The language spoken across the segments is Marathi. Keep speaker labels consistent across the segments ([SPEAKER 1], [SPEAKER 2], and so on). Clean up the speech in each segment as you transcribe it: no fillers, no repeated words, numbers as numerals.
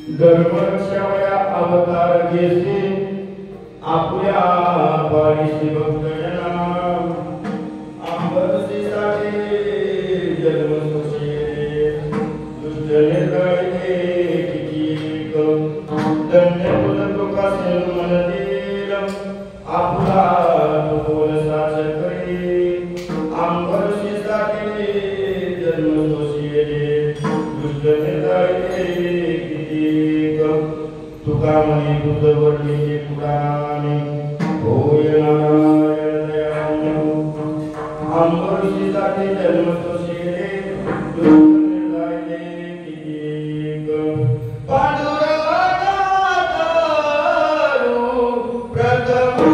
[SPEAKER 1] धर्मरक्षावया अवतार घेसी आपल्या पारिशी भक्तजना अंबरसीसाठी जन्मसुषे दुष्ट निर्दयते किती धन्य तुझ प्रकाशन मन देल आपला बोल साच करी अंबरसीसाठी जन्मसुषे दुष्ट निर्दयते तुका मनी तुझ वर्णिले पुराणे होय नारायण दयाळू अंबरसीसाठी जन्म तो शिरे दुर्गंधायले कितीक पांडुरंगाचा प्रथम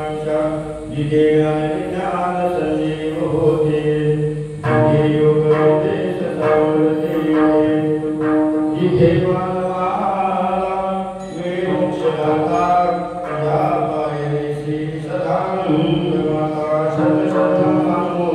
[SPEAKER 1] आकांक्षा जिथे ज्ञान संजीव होते जिथे योग देश सावरते जिथे मानवाला वेळ मोक्ष दाता या पायरी श्री सदानंद माता सर्वशतांनो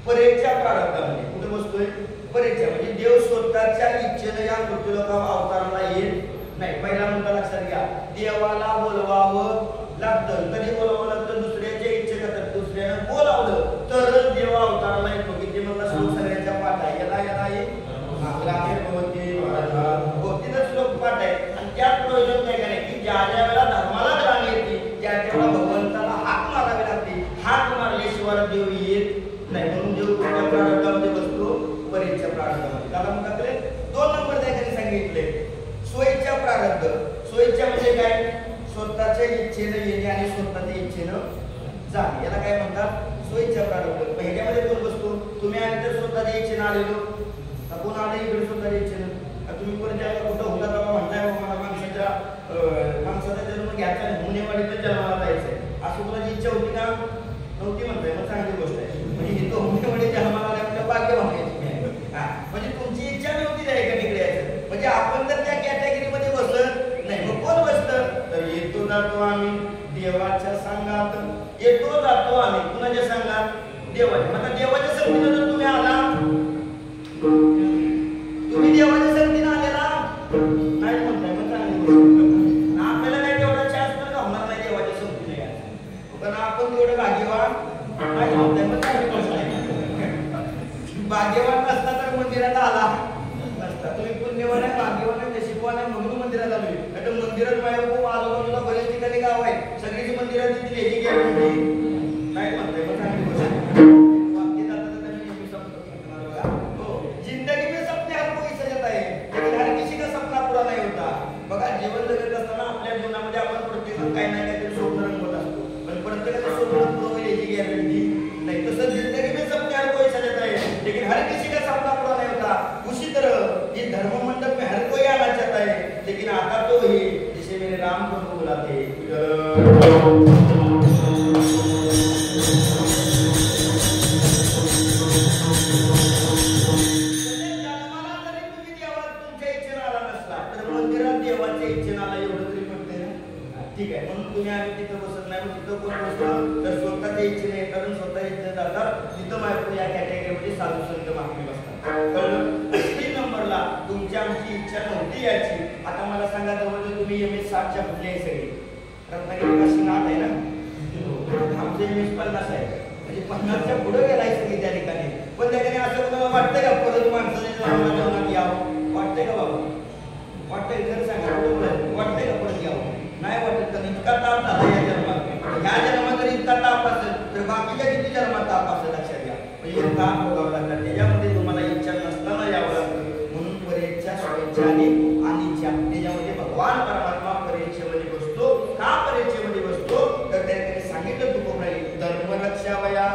[SPEAKER 2] परेच्या प्रारब्धामध्ये कुठे बसतोय? परेच्या म्हणजे देव स्वतःच्या इच्छेनं या पृथ्वीलोकावर अवताराला येत नाही. पहिला मुद्दा लक्षात घ्या, देवाला बोलवावं लागतं. कधी बोलावं लागतं? दुसऱ्याच्या इच्छेखातर दुसऱ्यानं बोलावलं तरच देव अवताराला येतो. किती मग श्लोक सगळ्यांच्या पाठ आहे. यदा यदा ये तिथं श्लोक पाठ आहे. आणि त्यात प्रयोजन काय काय की ज्या ज्या वेळेला धर्माला रांग येते त्या त्यावेळेला भगवंताला हाक मारावी लागते. हाक मारल्याशिवाय देव येत नाही. म्हणून देव कोणत्या प्रारब्धामध्ये बसतो? परीच्या प्रारब्धामध्ये. त्याला मग आपले 2 नंबर त्या ठिकाणी सांगितले सोयीच्या प्रारब्ध. सोयीच्या म्हणजे काय? स्वतःच्या इच्छेनं येणे आणि स्वतःच्या इच्छेनं जाणे, याला काय म्हणतात? सोयीच्या प्रारब्ध. ह्याच्यामध्ये कोण बसतो? तुम्ही आले तर स्वतःच्या इच्छेनं आलेलो, कोण आले इकडे स्वतःच्या इच्छेनं. तुम्ही कोण ज्याला कुठं होता बाबा म्हणताय मला माणसाचा जन्म घ्यायचा आणि हुनेवाडीतच जन्माला जायचंय, असं कोणाची इच्छा होती का? नव्हती म्हणताय. मग चांगली गोष्ट आहे. म्हणजे हे तो हुनेवाडी जन्माला आल्यामुळे भाग्य म्हणायची. म्हणजे तुमची इच्छा नव्हती त्या एका तिकडे यायचं. म्हणजे आपण तर त्या कॅटेगरीमध्ये बसत नाही. मग कोण बसतं? तर येतो जातो आम्ही देवाच्या संघात. येतो जातो आम्ही कुणाच्या संघात? देवाच्या. आता देवाच्या संगतीनं जर तुम्ही आला, तुम्ही देवाच्या संगतीनं आलेला नाही म्हणताय. मग चांगली गोष्ट. आपल्याला काय तेवढा चान्स तर होणार नाही देवाच्या संगतीने यायचा. पण आपण तेवढं भाग्यवान नाही म्हणताय. मग चांगली गोष्ट आहे. भाग्यवान नसता तर मंदिरात आला नसता. तुम्ही पुण्यवान आहे, भाग्यवान आहे, नशीबवान आहे म्हणून मंदिरात आलोय. आता मंदिरात माझ्या खूप आजूबाजूला बरेच ठिकाणी गाव आहे. सगळीची मंदिरात दिली ही गॅरंटी नाही म्हणताय. मग चांगली गोष्ट आहे. जिंदगी में सपने हर कोई सजता है लेकिन हर किसी का सपना पूरा नहीं होता. बघा, जीवन जगत असताना आपल्या जीवनामध्ये आपण प्रत्येक काही ना काहीतरी स्वप्न रंगवत असतो. पण प्रत्येकाचं स्वप्न पूर्ण होईल याची गॅरंटी नाही. तसं जिंदगी में सपने हर कोई सजता है लेकिन हर किसी का सपना पूरा नहीं होता. उसी तरह ये धर्म मंडप में हर कोई आना चाहता है लेकिन आता तो ही जिसे मेरे राम प्रभु बुलाते. ठीक आहे. म्हणून तुम्ही आम्ही तिथं बसत नाही. मग तिथं कोण बसतं? तर स्वतःच्या इच्छेने येतात आणि स्वतःच्या इच्छेने जातात. तिथं माहिती या कॅटेगरीमध्ये साधू संत महात्मे बसतात. कळलं? 3 नंबरला तुमची आमची इच्छा नव्हती याची. आता मला सांगा, जवळ तुम्ही MS 60च्या पुढले आहे सगळे. रत्नागिरी पासून 8 आहे ना, आमचे MS 50 आहे. म्हणजे 50च्या पुढे गेलाय सगळी त्या ठिकाणी. पण त्या ठिकाणी असं तुम्हाला वाटतंय का परत माणसाच्या जेवणात यावं? वाटतंय का बाबा? वाटतंय? खरं सांगा, वाटतंय का परत यावं? नाही वाटत. तर इतका ताप झाला या जन्मात. ह्या जन्मात जर इतका ताप असेल तर बाकीच्या किती जन्मात ताप असेल लक्षात घ्या. म्हणजे ताप भोगावं लागतात. त्याच्यामध्ये तुम्हाला इच्छा नसताना यावं लागतं. म्हणून परीक्षा, स्वेच्छा आणि अनिच्छा त्याच्यामध्ये भगवान परमात्मा परीक्षेमध्ये बसतो. का परीक्षेमध्ये बसतो? तर त्याने सांगितलं तुकोबाई, धर्मरक्षावया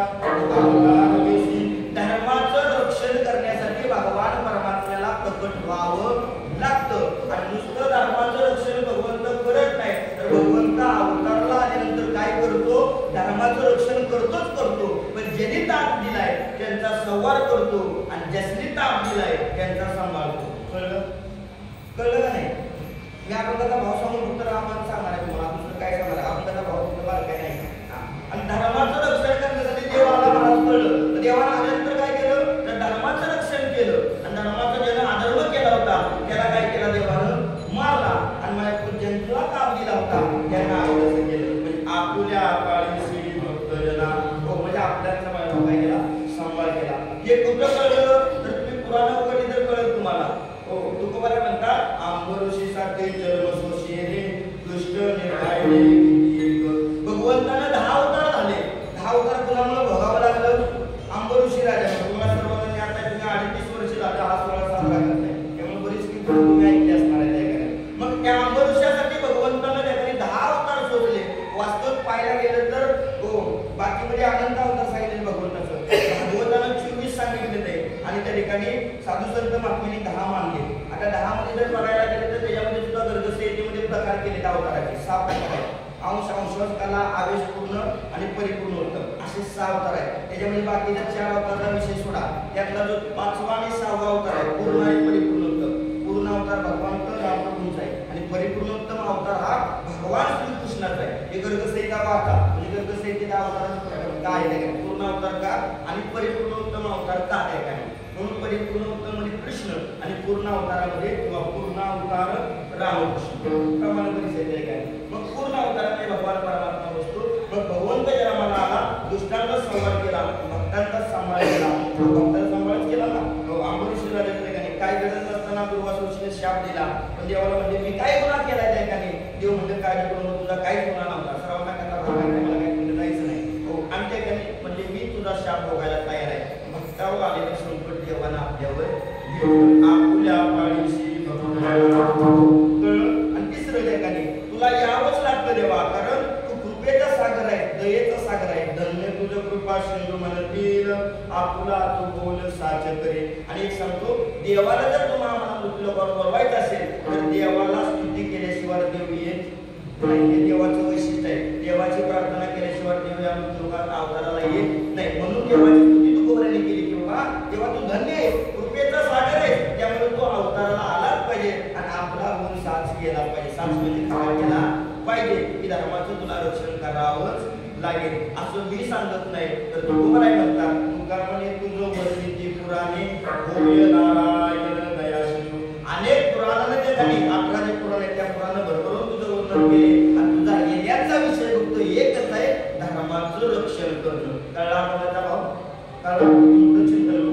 [SPEAKER 2] धर्माचं रक्षण करण्यासाठी भगवान परमात्म्याला प्रकट व्हावं लागतं. आणि नुसतं धर्माचं रक्षण भगवंत करत नाही, तर भगवंत अवताराला आल्यानंतर काय करतो? धर्माचं रक्षण करतोच करतो. पण ज्यांनी ताप दिलाय त्यांचा संवार करतो आणि ज्याने ताप दिलाय त्यांचा सांभाळतो. कळलं? कळलं का नाही? मी आपल्याला भाव सांगून फक्त रामानं सांगणार आहे तुम्हाला. दुसरं काय सांगणार? आपल्याला भाव फक्त मला काय नाही. आणि धर्माचं रक्षण करण्यासाठी देवाला महाराज कळलं. देवाला आल्यानंतर काय केलं? तर धर्माचं रक्षण केलं. आणि धर्माचा ज्यानं अधर्म केला होता त्याला काय केला? देवानं मारला. आणि मला पूज्यांना ताप दिला होता त्यांना आवडचं केलं. म्हणजे आपुल्या काळी भक्त जना हो, म्हणजे आपल्याचा काय केला? सांभाळ केला. हे कुठं कळलं? तर तुम्ही पुराण वगैरे तर कळत तुम्हाला. हो, तुकोबाला म्हणतात आंबऋषी सारखे जन्म सोशेने दुष्ट निर्भय. भगवंतानं 10 अवतार झाले. 10 अवतार कुणामुळे भोगावं लागलं? आंबऋषी राजा. तुम्हाला सर्वांनी आता तुम्ही 38 वर्ष झालं हा सोहळा साजरा करताय. त्यामुळे बरीच किती तुम्ही ऐकले असणार आहे त्या. मग त्या आंबऋषासाठी भगवंतानं त्याकडे 10 अवतार शोधले. वास्तविक पाहायला गेलं तर हो, बाकीमध्ये अनंत अवतार सांगितले भगवंताचं. भगवंतानं 24 सांगितले ते. आणि त्या ठिकाणी साधू संत महात्म्यांनी 10 मानले. आता 10 मध्ये जर बघायला गेलं तर त्याच्यामध्ये सुद्धा गर्गसेनेमध्ये प्रकार केले त्या अवताराचे 6 प्रकार आहेत. अंश, अंशवश, कला, आवेशपूर्ण आणि परिपूर्ण उत्तम असे 6 अवतार आहेत. त्याच्यामध्ये बाकीच्या 4 अवताराचा विषय सोडा. त्यातला जो 5वा आणि 6वा अवतार आहे पूर्ण आणि परिपूर्ण उत्तम. पूर्ण अवतार भगवान रामप्रभूंचा आहे आणि परिपूर्णोत्तम अवतार हा भगवान श्रीकृष्णाचा आहे. हे गर्गसंहिता वाचा. म्हणजे गर्गसंहितेचा अवतार काय आहे? पूर्ण अवतार का आणि परिपूर्णोत्तम अवतार का आहे? म्हणून परिपूर्ण मध्ये कृष्ण आणि पूर्ण अवतारामध्ये किंवा पूर्ण अवतार रामकृष्ण प्रमाण परिचय काय. मग पूर्ण अवतारामध्ये भगवान परमात्मा बसतो. मग भगवंत जन्माला आला, दुष्टांचा संहार केला, भक्तांचा सांभाळ केला. भक्तांचा सांभाळच केला ना. अंबरीश राजाच्या ठिकाणी काय गरज नसताना दुर्वासा ऋषीने शाप दिला, पण देवाला म्हणजे मी काय गुन्हा केलाय त्या ठिकाणी. देव म्हणजे काय करून तुझा काहीच गुन्हा नव्हता, सर्वांना कथा मला काही म्हणजे जायचं नाही. हो आणि त्या ठिकाणी म्हणजे मी तुझा शाप भोगायला तयार आहे. भक्तावर आलेलं संकट देवानं आपल्यावर आपुल्या पाळीशी आणि तिसरं ठिकाणी तुला यावंच लागतं देवा, कारण तू कृपेचा सागर आहे, दयेचा सागर आहे. धन्य तुझं कृपा सिंधू म्हणतील, आपुला तू बोल साच करे. आणि एक सांगतो, देवाला जर तुम्हाला मृत्यूलोकावर बोलवायचं असेल तर देवाला स्तुती केल्याशिवाय देव येत नाही. हे देवाचं वैशिष्ट्य आहे. देवाची प्रार्थना केल्याशिवाय देव या मृत्यूलोकात अवताराला येत नाही. म्हणून देवाची स्तुती तू गौरवाने केली की बाबा देवा तू धन्य आहे, कृपेचा सागर आहे, त्यामुळे तू अवताराला आलाच पाहिजे आणि आपला गुण साच केला पाहिजे. साच म्हणजे काय केला पाहिजे की धर्माचं तुला रक्षण करावंच लागेल. असं मी सांगत नाही तर तुकोबाराय म्हणतात, तुकाराने तुझं वर्णिती पुराणे होय नारायण दयाशिव. अनेक पुराणाने त्या ठिकाणी 18 जे पुराण आहेत त्या पुराण भरभरून तुझं वर्णन केले आणि तुझा येण्याचा विषय फक्त एकच आहे, धर्माचं रक्षण करणं. कळला आपल्याला भाव? कारण तुमचं चिंतन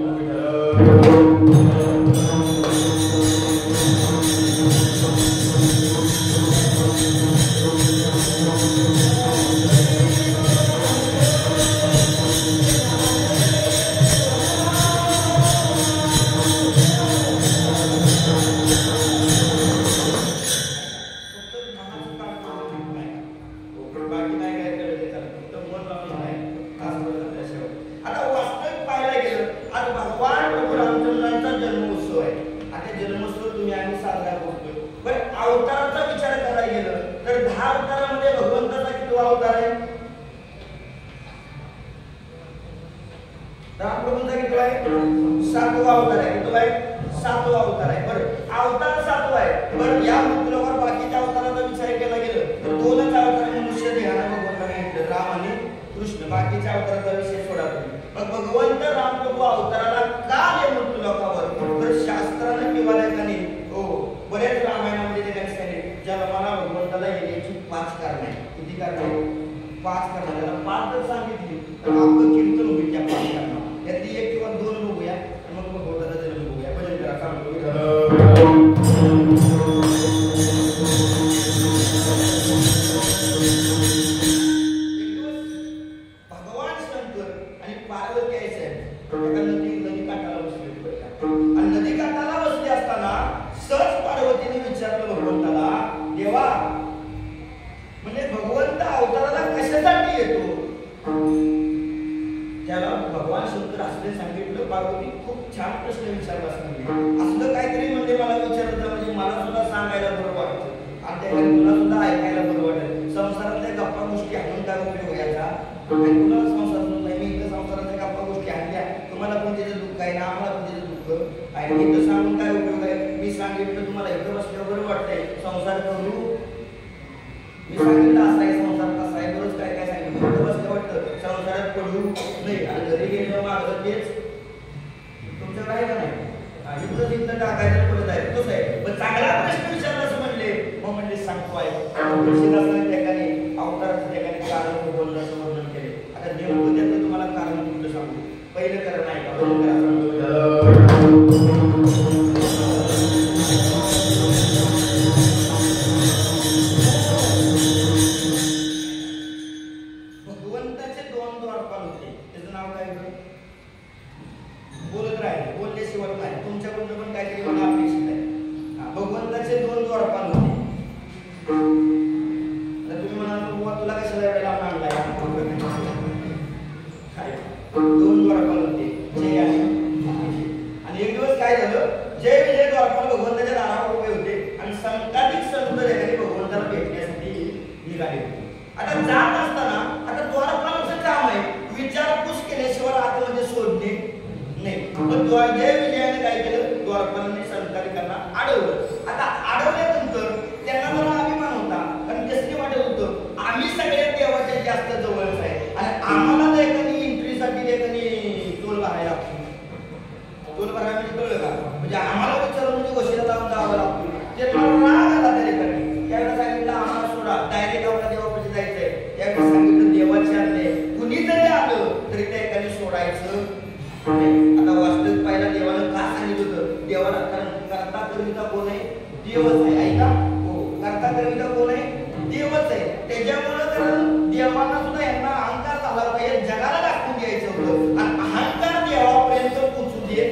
[SPEAKER 2] देवच आहे ऐका हो करता करता कोण आहे देवच आहे त्याच्यामुळे कारण देवाला सुद्धा यांना अहंकार झाला पाहिजे जगाला दाखवून द्यायचं होतं आणि अहंकार देवापर्यंत पोहोचू देत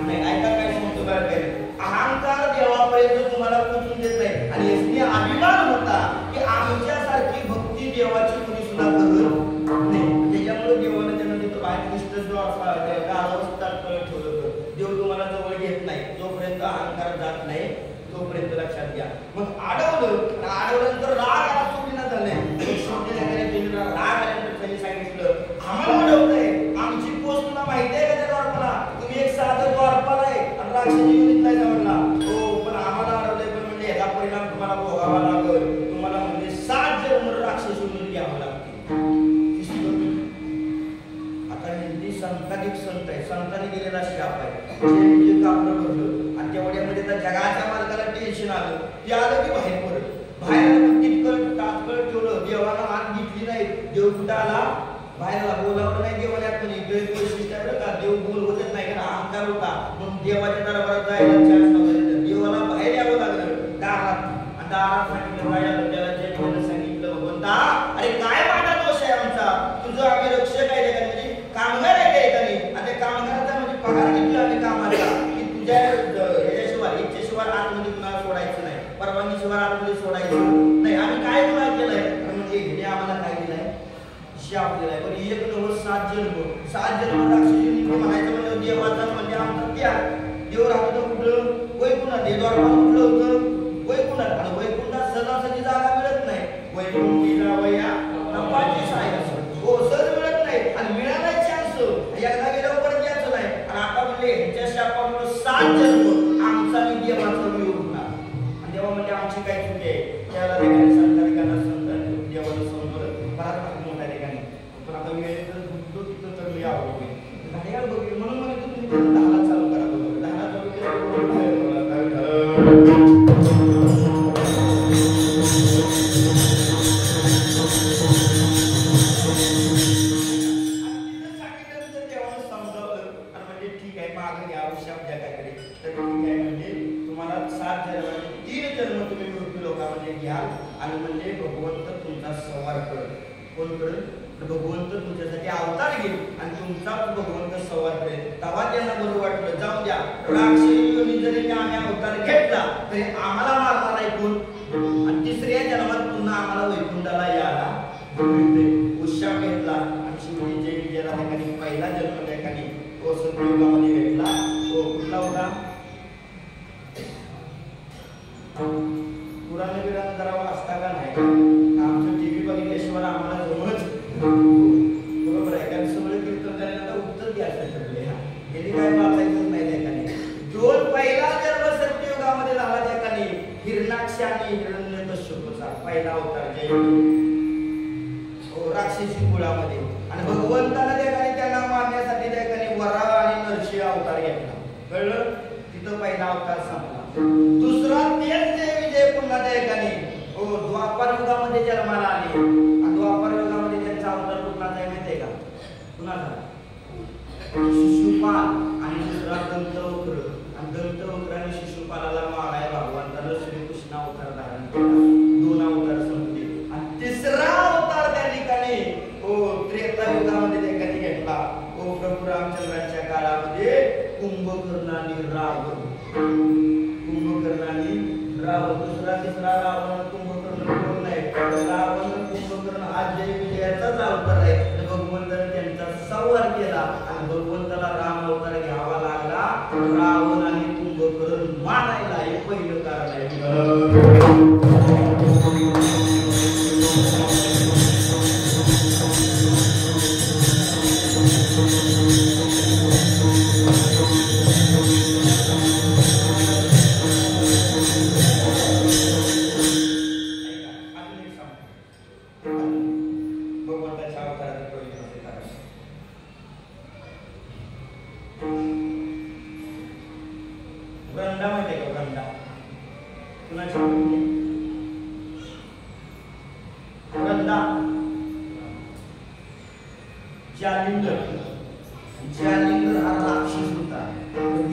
[SPEAKER 2] नाही ऐका काय म्हणतो बरं काय अहंकार देवापर्यंत तुम्हाला पोहोचून देत नाही आणि याची अभिमान होता की आमच्यासारखी भक्ती देवाची कोणी सुद्धा करत नाही त्याच्यामुळे देवाने त्यांना तिथं बाहेर निष्ठ जो गावावस्थात ठेवलं होतं देव तुम्हाला जवळ घेत नाही जोपर्यंत अहंकार जात नाही तोपर्यंत लक्षात घ्या मग आडवल्यानंतर राग आला चुकीना झालंय राग आल्यानंतर त्यांनी सांगितलं आम्हाला अडवलंय आमची पोस्ट तुला माहिती आहे का त्या द्वारपाला तुम्ही एक साधं द्वारपाल आहे आणि राक्षसी युनिटला म्हणला हो पण आम्हाला अडवलंय पण म्हणजे याचा परिणाम तुम्हाला भोगावा लागेल तुम्हाला म्हणजे 7 जन्म राक्षसी युनिट घ्यावं लागतील आता हिंदी संतानिक संत आहे संतांनी गेलेला शाप आहे जे कापलं भरलं आणि तेवढ्यामध्ये त्या जगाच्या मालकाला टेन्शन आलं ते आलं की बाहेर पडलं बाहेर तितकं तात्कळ ठेवलं देवाला मान घेतली नाही देव कुठं आला बाहेर बोलावलं नाही देवाला कोणी वैशिष्ट्य आहे का देव बोलवतच नाही कारण अहंकार होता म्हणून देवाच्या दरबारात जायला चान्स नव्हता देवाला बाहेर यावं लागलं दारात आणि दारात सांगितलं बाहेर त्याला जे सांगितलं भगवंता अरे काय माझा दोष आहे आमचा तुझं आम्ही रक्षक आहे का म्हणजे कामगार आहे का एकाने आणि त्या कामगाराचा म्हणजे पगार घेतला आम्ही कामाला की तुझ्या याच्याशिवाय इच्छेशिवाय आतमध्ये कुणाला सोडायचं नाही परवानगीशिवाय आतमध्ये सोडायचं नाही आम्ही काय गुन्हा केलाय म्हणजे हे आम्हाला काय दिलाय शाप दिलाय पण एक नवं 7 जन्म राक्षसी म्हणायचं म्हणजे देवाचा म्हणजे आमचा त्याग देव राहतो कुठं वैकुंठात हे द्वारपाल कुठलं होतं वैकुंठात आणि वैकुंठात सदासदी जागा मिळत नाही वैकुंठी जावया नपाची सायस हो सहज मिळत नाही आणि मिळालाय चान्स एकदा गेल्यावर परत यायचं नाही आणि आता म्हणजे ह्याच्या शापामुळे 7 जन्म आमचा मी देवाचा वियोग होणार आणि देवा म्हणजे आमची काय चुकी आहे त्याला ठिकाणी संतानिकांना संतान देवाला समजलं बराच मोठ्या ठिकाणी पण आता वेळ तर बुद्ध तिथं तर मी आवडते घड्याळ बघितलं म्हणून म्हणतो तुम्ही 10 चालू करा बघा 10 चालू केलं आणि म्हणजे भगवंत तुमचा संवार करेल कोण करेल भगवंत तुमच्यासाठी अवतार घेईल आणि तुमचा भगवंत संवार करेल तेव्हा त्यांना बरं वाटलं जाऊ द्या राक्षसी जरी आम्ही अवतार घेतला तरी आम्हाला मारणार आहे कोण आणि तिसऱ्या जन्मात पुन्हा आम्हाला वैकुंठाला यायला उत्साह घेतला आणि शिवजीच्या विजयाला ठिकाणी पहिला जन्म त्या ठिकाणी तो सत्युगामध्ये घेतला तो कुठला होता पुराण विराण करावा असता का नाही आमचं टीव्ही बघितल्याशिवाय आम्हाला जमच बरोबर आहे कारण सगळं कीर्तन करायला उत्तर द्यायचं ठरले हे काय वाचायचं नाही त्या ठिकाणी दोन पहिला जन्म सत्ययुगामध्ये झाला त्या ठिकाणी हिरणाक्ष आणि हिरण्यकश्यपूचा पहिला अवतार जय राक्षसी कुळामध्ये आणि भगवंताने त्या ठिकाणी त्यांना मारण्यासाठी त्या ठिकाणी वराह आणि नरसिंह अवतार घेतला कळलं तिथं पहिला अवतार संपला दुसरा तेच विजय पुन्हा त्या ठिकाणी द्वापर युगामध्ये जन्माला आले आणि द्वापर युगामध्ये त्यांचा अवतार कुणाचा आहे माहिती आहे का कुणाचा शिशुपाल आणि दुसरा दंतवक्र आणि दंतवक्र आणि शिशुपालाला माराय भगवंतानं श्रीकृष्ण अवतार धारण केला 2 अवतार संपले आणि तिसरा अवतार त्या ठिकाणी त्रेता युगामध्ये त्या ठिकाणी घेतला प्रभू रामचंद्रांच्या काळामध्ये कुंभकर्ण आणि रावण दुसरा तिसरा रावण कुंभकर्ण कोण नाही रावण कुंभकर्ण हा जय विजयाचाच अवतार आहे भगवंताने त्यांचा संवार केला आणि भगवंताला राम अवतार घ्यावा लागला रावण आणि कुंभकर्ण मानायला हे पहिलं कारण आहे जालिंदर हा राक्षस होता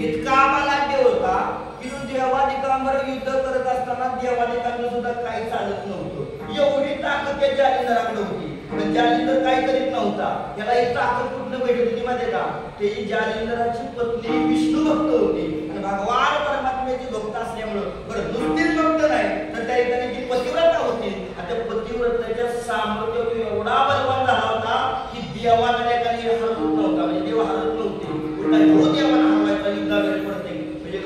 [SPEAKER 2] इतका बलाढ्य होता की तो देवादिका सांबर युद्ध करत असताना देवाने सुद्धा काही चालत नव्हतं. एवढी ताकद त्या जालिंदराकडे होती. पण जालिंदर काय करीत नव्हता. त्याला एक ताकद कुठनं भेटत होती माहिती का? ते जालिंदराची पत्नी विष्णू भक्त होती आणि भगवान परमात्म्याची भक्त असल्यामुळं बरं नुसतीच भक्त नाही तर त्या ठिकाणी ती पतिव्रता होती आणि त्या पतिव्रतेच्या सामर्थ्य एवढा बलवान झाला होता की देवाला त्या ठिकाणी हरत नव्हता. म्हणजे देव हरत नव्हते. तो देवाला हरवायचा युद्धावेळी पडते. म्हणजे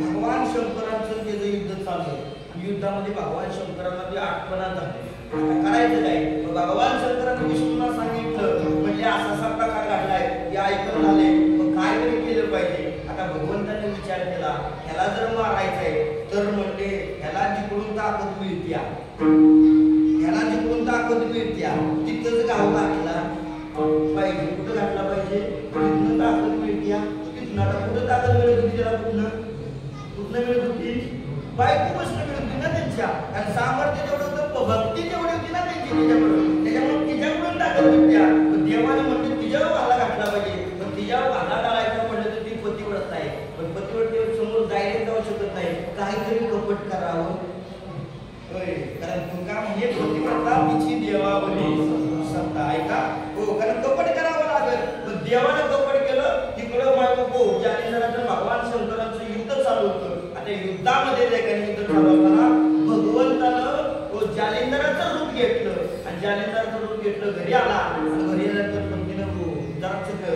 [SPEAKER 2] भगवान शंकरांचं त्याचं युद्ध चाललं आणि युद्धामध्ये भगवान शंकरांना ती आठवण झाली. आता करायचं काय? भगवान शंकरांनी विष्णूला सांगितलं म्हणजे असा प्रकार घडलाय हे ऐकून झाले मग काय तरी केलं पाहिजे. आता भगवंताने विचार केला ह्याला जर मारायचंय तर म्हणले ह्याला जिकडून ताकद मिळत्या ह्याला जिकडून ताकद मिळत्या तिथंच गाव घातला पाहिजे. कुठं घातला पाहिजे? तिथनं ताकद मिळत्या तिथून. आता कुठं ताकद मिळत होती त्याला? कुठनं मिळत होती? बायको प्रश्न मिळत होती ना त्यांच्या. आणि सामर्थ्य जेवढं होतं भक्ती जेवढी होती ना त्यांची त्याच्यामुळे तिच्याकडून ताकद मिळत्या. देवाने म्हणजे तिच्यावर भाला घातला पाहिजे. पण तिच्यावर भाला टाळायचा म्हटलं तर ती पतिव्रत आहे. पण पतिव्रते समोर डायरेक्ट जाऊ शकत नाही. काहीतरी कपट करावं. कारण तुका म्हणजे पतिव्रता तिची देवावरी सत्ता आहे का? हो, कारण कपट करावं लागेल. पण देवानं कपट केलं. तिकडं मायको जालिंदराचं भगवान शंकरांचं युद्ध चालू होतं. आता युद्धामध्ये युद्ध चालू असताना भगवंतानं जालिंदराचं रूप घेतलं आणि जालिंदराचं रूप घेतलं घरी आला आणि घरी आल्यानंतर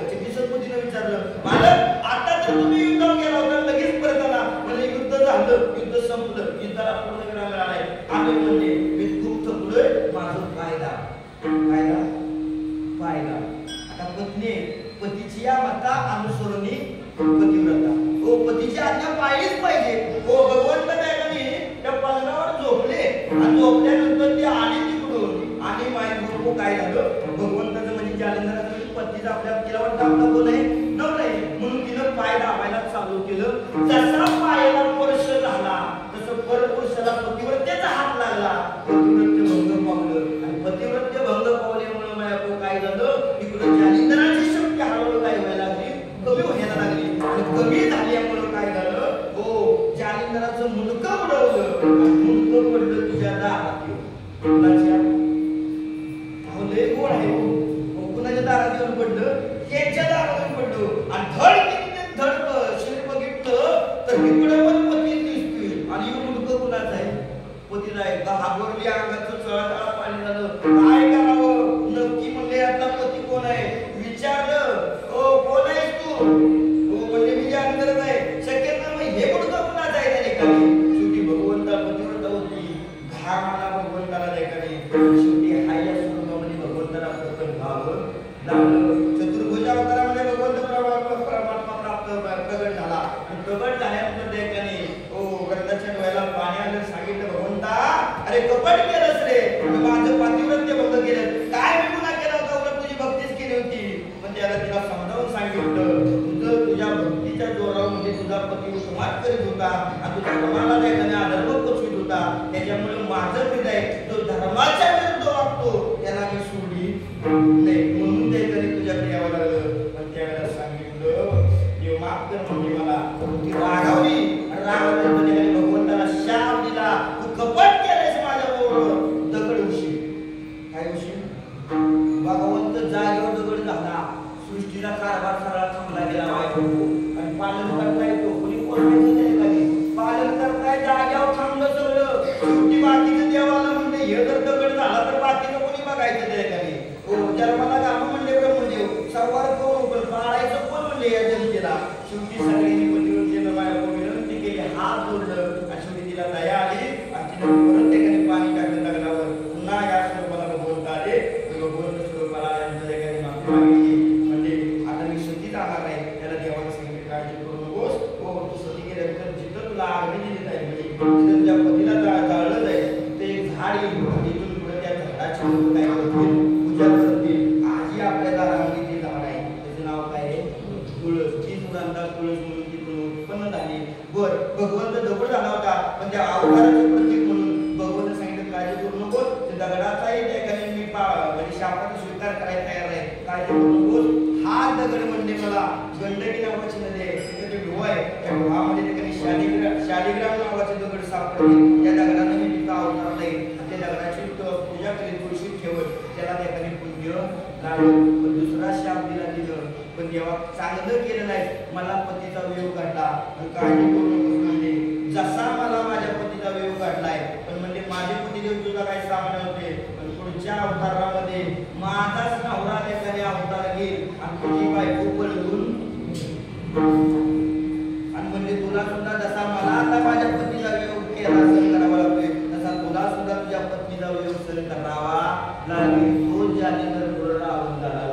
[SPEAKER 2] चकितपतीनं विचारलं मालक आता तर तुम्ही युद्धावर गेला होता लगेच परत आला म्हणजे युद्ध झालं युद्ध संपलं युद्धाला पूर्ण करायला आलाय आम्ही म्हणजे मी खूप थकलोय माझं फायदा आता पत्नी पतीची या मता अनुसरणी पतिव्रता. हो, पतीची आज्ञा पाळलीच पाहिजे. हो, भगवंत त्या पलंगावर झोपले आणि झोपल्यानंतर ते आली तिकडून आणि मायको काय झालं भगवंताचं म्हणजे जालिंदराचं पतीचं आपल्या तिला वाटतं आपला कोण आहे नवरा आहे म्हणून तिनं पाय दाबायला चालू केलं. जसा पायाला स्पर्श झाला तसं परपुरुषाला पतिव्रतेचा हात लागला. पतिव्रत्य भंग पावलं आणि पतिव्रत्य भंग पावल्यामुळे मायको काय झालं इकडे जालिंदराची शक्ती हळूहळू काय व्हायला लागली कमी व्हायला लागली आणि कमी झाल्यामुळे काय झालं हो जालिंदराचं मुंडकं उडवलं आणि मुंडकं पडलं तुझ्या दारात. कुणाच्या लय गोड आहे हो. कुणाच्या दारात येऊन पडलं? त्यांच्या दारात पडलं आणि धड किती धड शरीर बघितलं तर इकडे पण पती दिसतोय आणि मुंडकं कुणाचं आहे? पतीला आहे. घाबरली अंगाचं चळचळ पाणी झालं. काय करावं नक्की म्हणले आपला पती कोण आहे विचारलं. ओ कोण आहेस तू? हो म्हणजे मी जालिंदरच आहे. शक्य ना मग हे मुंडकं कुणाचं आहे त्या ठिकाणी? शेवटी भगवंता पतिव्रता होती. घाम आला भगवंताला त्या ठिकाणी. शेवटी हाय स्वरूपामध्ये भगवंताला प्रकट व्हावं लागलं. चतुर्भुज अवतारामध्ये भगवंत परमात्मा प्राप्त प्रगट झाला आणि प्रगट झाल्यानंतर त्या ठिकाणी हो ग्रंथाच्या डोळ्याला पाणी आलं. सांगितलं भगवंता अरे कपट केलंस रे माझं पातिव्रत्य भंग केलं. काय मी गुन्हा केला होता उलट तुझी भक्तीच केली होती. पण त्याला तिला समजावून सांगितलं तुझं तुझ्या भक्तीच्या जोरावर म्हणजे तुझा पती उत्मात करीत होता आणि तुझ्या धर्माला त्या ठिकाणी अधर्म पोचवित होता. त्याच्यामुळे माझं हृदय जो धर्माच्या विरुद्ध वागतो त्याला मी सोडली नाही म्हणून ते तरी तुझ्याकडे यावं लागलं. पण त्यावेळेला सांगितलं देव माफ कर म्हणजे मला ती रागावली रागावली भगवंताला शाप दिला. तू कपट केलंस माझ्याबरोबर दगड उशी काय उशी भगवंत जागेवर दगड झाला. सृष्टीला कारभार सगळा थांबला गेला बायको आणि पालन करता येतो कोणी कोणाचं नाही कधी पालन करताय जाग्यावर थांबलं सगळं. शेवटी बाकीचं देवाला म्हणले हे जर दगड झाला तर बाकीचं कोणी बघायचं त्या ठिकाणी. हो जन्माला गाणं म्हणले ब्रह्मदेव संवार कोण पण पाळायचं कोण म्हणले या जनतेला. शेवटी सगळ्यांनी पतिव्रतेला बायको विनंती केली हात जोडलं आणि शेवटी तिला दया आली आणि तिने परत त्या ठिकाणी पाणी टाकलं दगडावर. पुन्हा या स्वरूपाला भगवंत आले भगवंत स्वरूपाला आल्यानंतर त्या ठिकाणी माफी मागितली. म्हणजे आता मी सती जाणार नाही त्याला देवाला सांगितलं काळजी करू नकोस. हो तू सती गेल्यानंतर जिथं तुला अग्नी दिली जाईल म्हणजे तिथं तुझ्या पतीला जाळलं जाईल ते एक झाड येईल तिथून पुढे त्या झाडाची लोक काय करतील पूजा करतील. आजही आपल्या दारामध्ये ते झाड आहे त्याचं नाव काय आहे तुळस. ती सुगंधा तुळस म्हणून तिथून उत्पन्न झाली. बर भगवंत दगड झाला होता पण त्या अवताराचे प्रतीक म्हणून भगवंत सांगितलं काळजी करू नकोस. ते दगडाचाही त्या ठिकाणी मी म्हणजे शापाचा स्वीकार करायला तयार आहे काळजी करू नकोस. हा दगड म्हणजे मला गंडकी नावाची नदी आहे तिथे डोह आहे त्या डोहामध्ये त्या ठिकाणी शालिग्राम पण दुसरा शाप दिलं पण जेव्हा चांगलं केलं नाही मला पतीचा वियोग घडला काळजी करू नकोस म्हणजे जसा मला माझ्या पतीचा वियोग घडलाय पण म्हणजे माझे पतीदेव तुझा काही सामने होते पण पुढच्या अवतारामध्ये माझाच नवरा एखाद्या अवतार घेईल आणि तुझी बायको पळवून आणि म्हणजे तुला सुद्धा जसा मला आता माझ्या पतीचा वियोग केला सहन करावा लागतोय तसा तुला सुद्धा तुझ्या पत्नीचा वियोग सहन करावा लागेल तो ज्याने तर राहून झाला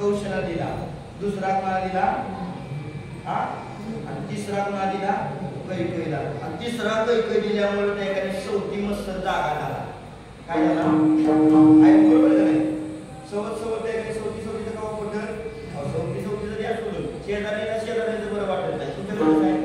[SPEAKER 2] कौशला दिला, दुसरा कोणाला दिला हा, आणि तिसरा कोणाला दिला कैकेयीला, आणि तिसरा कैकेयी दिल्यामुळे त्या ठिकाणी सवती मस्त जागा झाला. काय झाला आहे बरोबर का नाही? सोबत त्या ठिकाणी सवतीचं गाव पडलं, सवती जरी असलं शेजारीला बरं वाटत नाही. तुमच्याकडे काय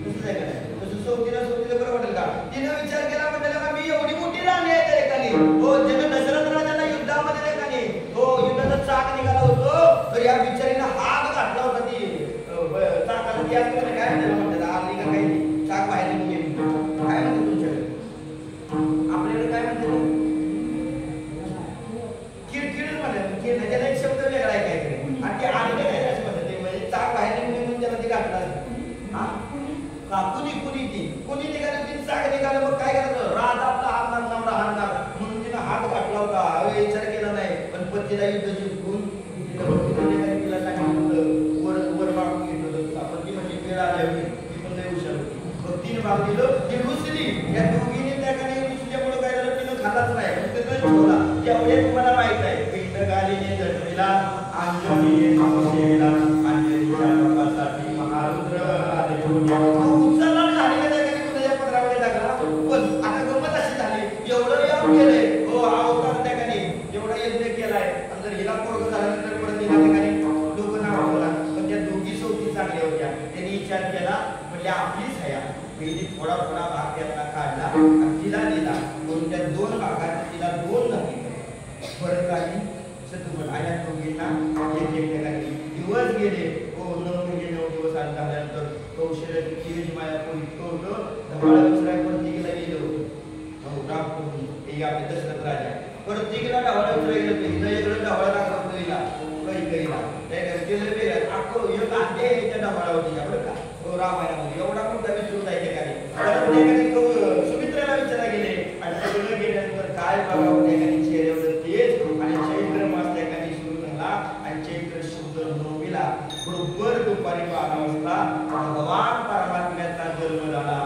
[SPEAKER 2] तसंच आहे का नाही? तसं सवतीला बरं वाटेल का? तिनं विचार केला म्हणजे का मी एवढी मोठी राणी आहे त्या ठिकाणी, हो ज्यानं दशरथ राजाला युद्धामध्ये त्या ठिकाणी हो युद्धाचा चाक निघाला होतो, तर या बिचारीनं हात घातला होता ती चाकाला. ती असं काय म्हणतात आली का काही चाक बाहेर निघून गेली, काय म्हणते तुमच्याकडे? आपल्याकडे काय म्हणते किरकिरच म्हणतात, त्याला एक शब्द वेगळा आहे काहीतरी, आणि ते आली काय असं म्हणतात, म्हणजे चाक बाहेर निघून त्याला ती घातला कुणी निघालं ती चाक निघालं. मग काय करायचं? राजा आपला हात नवरा हाणणार म्हणून तिनं हात घातला होता, विचार केला नाही. पण पतीला युद्ध जिंकून तिला सांगितलं वर मागून घेतलं आपण, ती म्हणजे वेळ आल्यावर ती पण नाही हुशार होती. मग तीन भाग दिलं, ती रुसली. या दोघीने त्या ठिकाणी रुसल्यामुळे काय झालं, तिनं खाल्लाच नाही, पण ते ठेवला. एवढे तुम्हाला माहित आहे, पिंड गालीने जन्मिला अंजनीने तपसेला, अंजनीच्या बापासाठी महारुद्र आले उचलला झालेला त्या ठिकाणी कुणाच्या पत्रामध्ये टाकला. पण आता गंमत अशी झाली, एवढं यज्ञ केलंय हो अवतार त्या ठिकाणी एवढा यज्ञ केलाय, आणि जर हिला पोरग झाल्यानंतर परत त्या ठिकाणी लोक नाव ठेवला. पण त्या दोघी सवती चांगल्या होत्या, त्यांनी विचार केला म्हणजे आपलीच हया पहिली थोडा भाग त्यातला काढला आणि तिला दिला. म्हणून त्या दोन भागात तिला दोन झाली फरक आली सतुमत आल्या दोघींना एक ठिकाणी. दिवस गेले हो 9 महिने 9 दिवस झाल्यानंतर कौशल्याची तेज माया कोणी होतं धबाळा विसराय प्रत्येकीला गेलो हो टाकून हे आपले दशरथ राजा प्रत्येकीला ढवाळा विसराय गेलं. हिनं वेगळं ढवाळा दाखवतो हिला कैकेयीला त्या केलं वेगळं अख्खं एक आहे त्या ढवाळा होती बरं का हो रामायणामध्ये एवढा मोठा विसरून आहे ठिकाणी. सुमित्रेला विचारा गेले आणि सगळं गेल्यानंतर काय बघावं त्या ठिकाणी चेहऱ्यावर तेज आणि चैत्र मास त्या ठिकाणी सुरू झाला आणि चैत्र शुद्ध नवमीला बरोबर दुपारी 12 वाजता भगवान परमात्म्याचा जन्म झाला.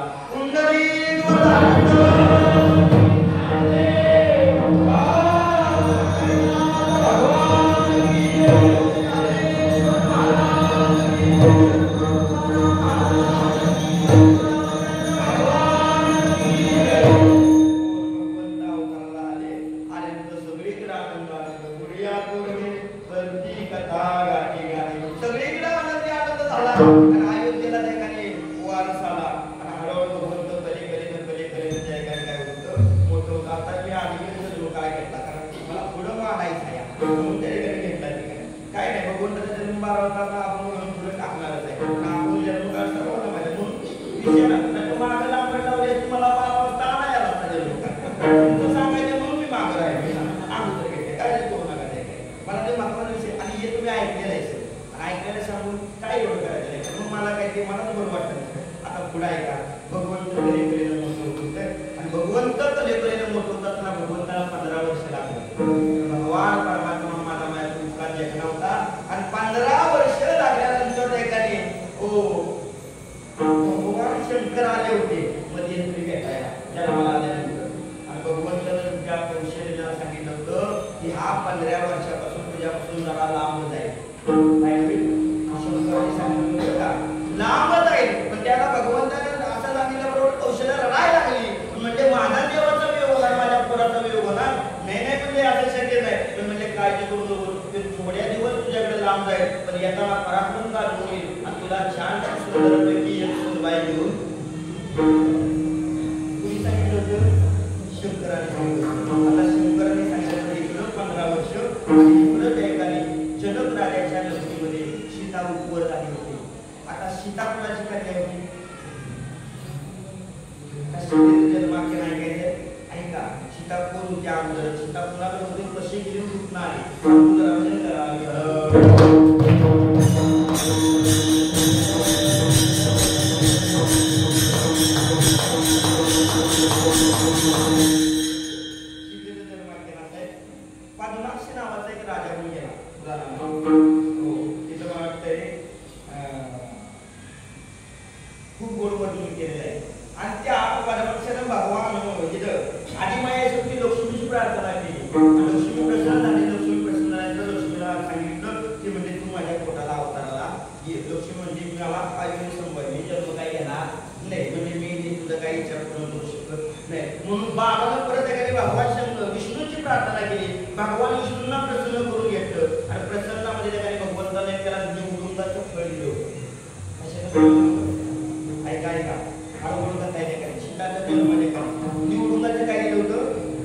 [SPEAKER 2] ऐका ऐका हळूहळू काय नाही शिकायचं जन्माने का निवडुंगाचं काय केलं होतं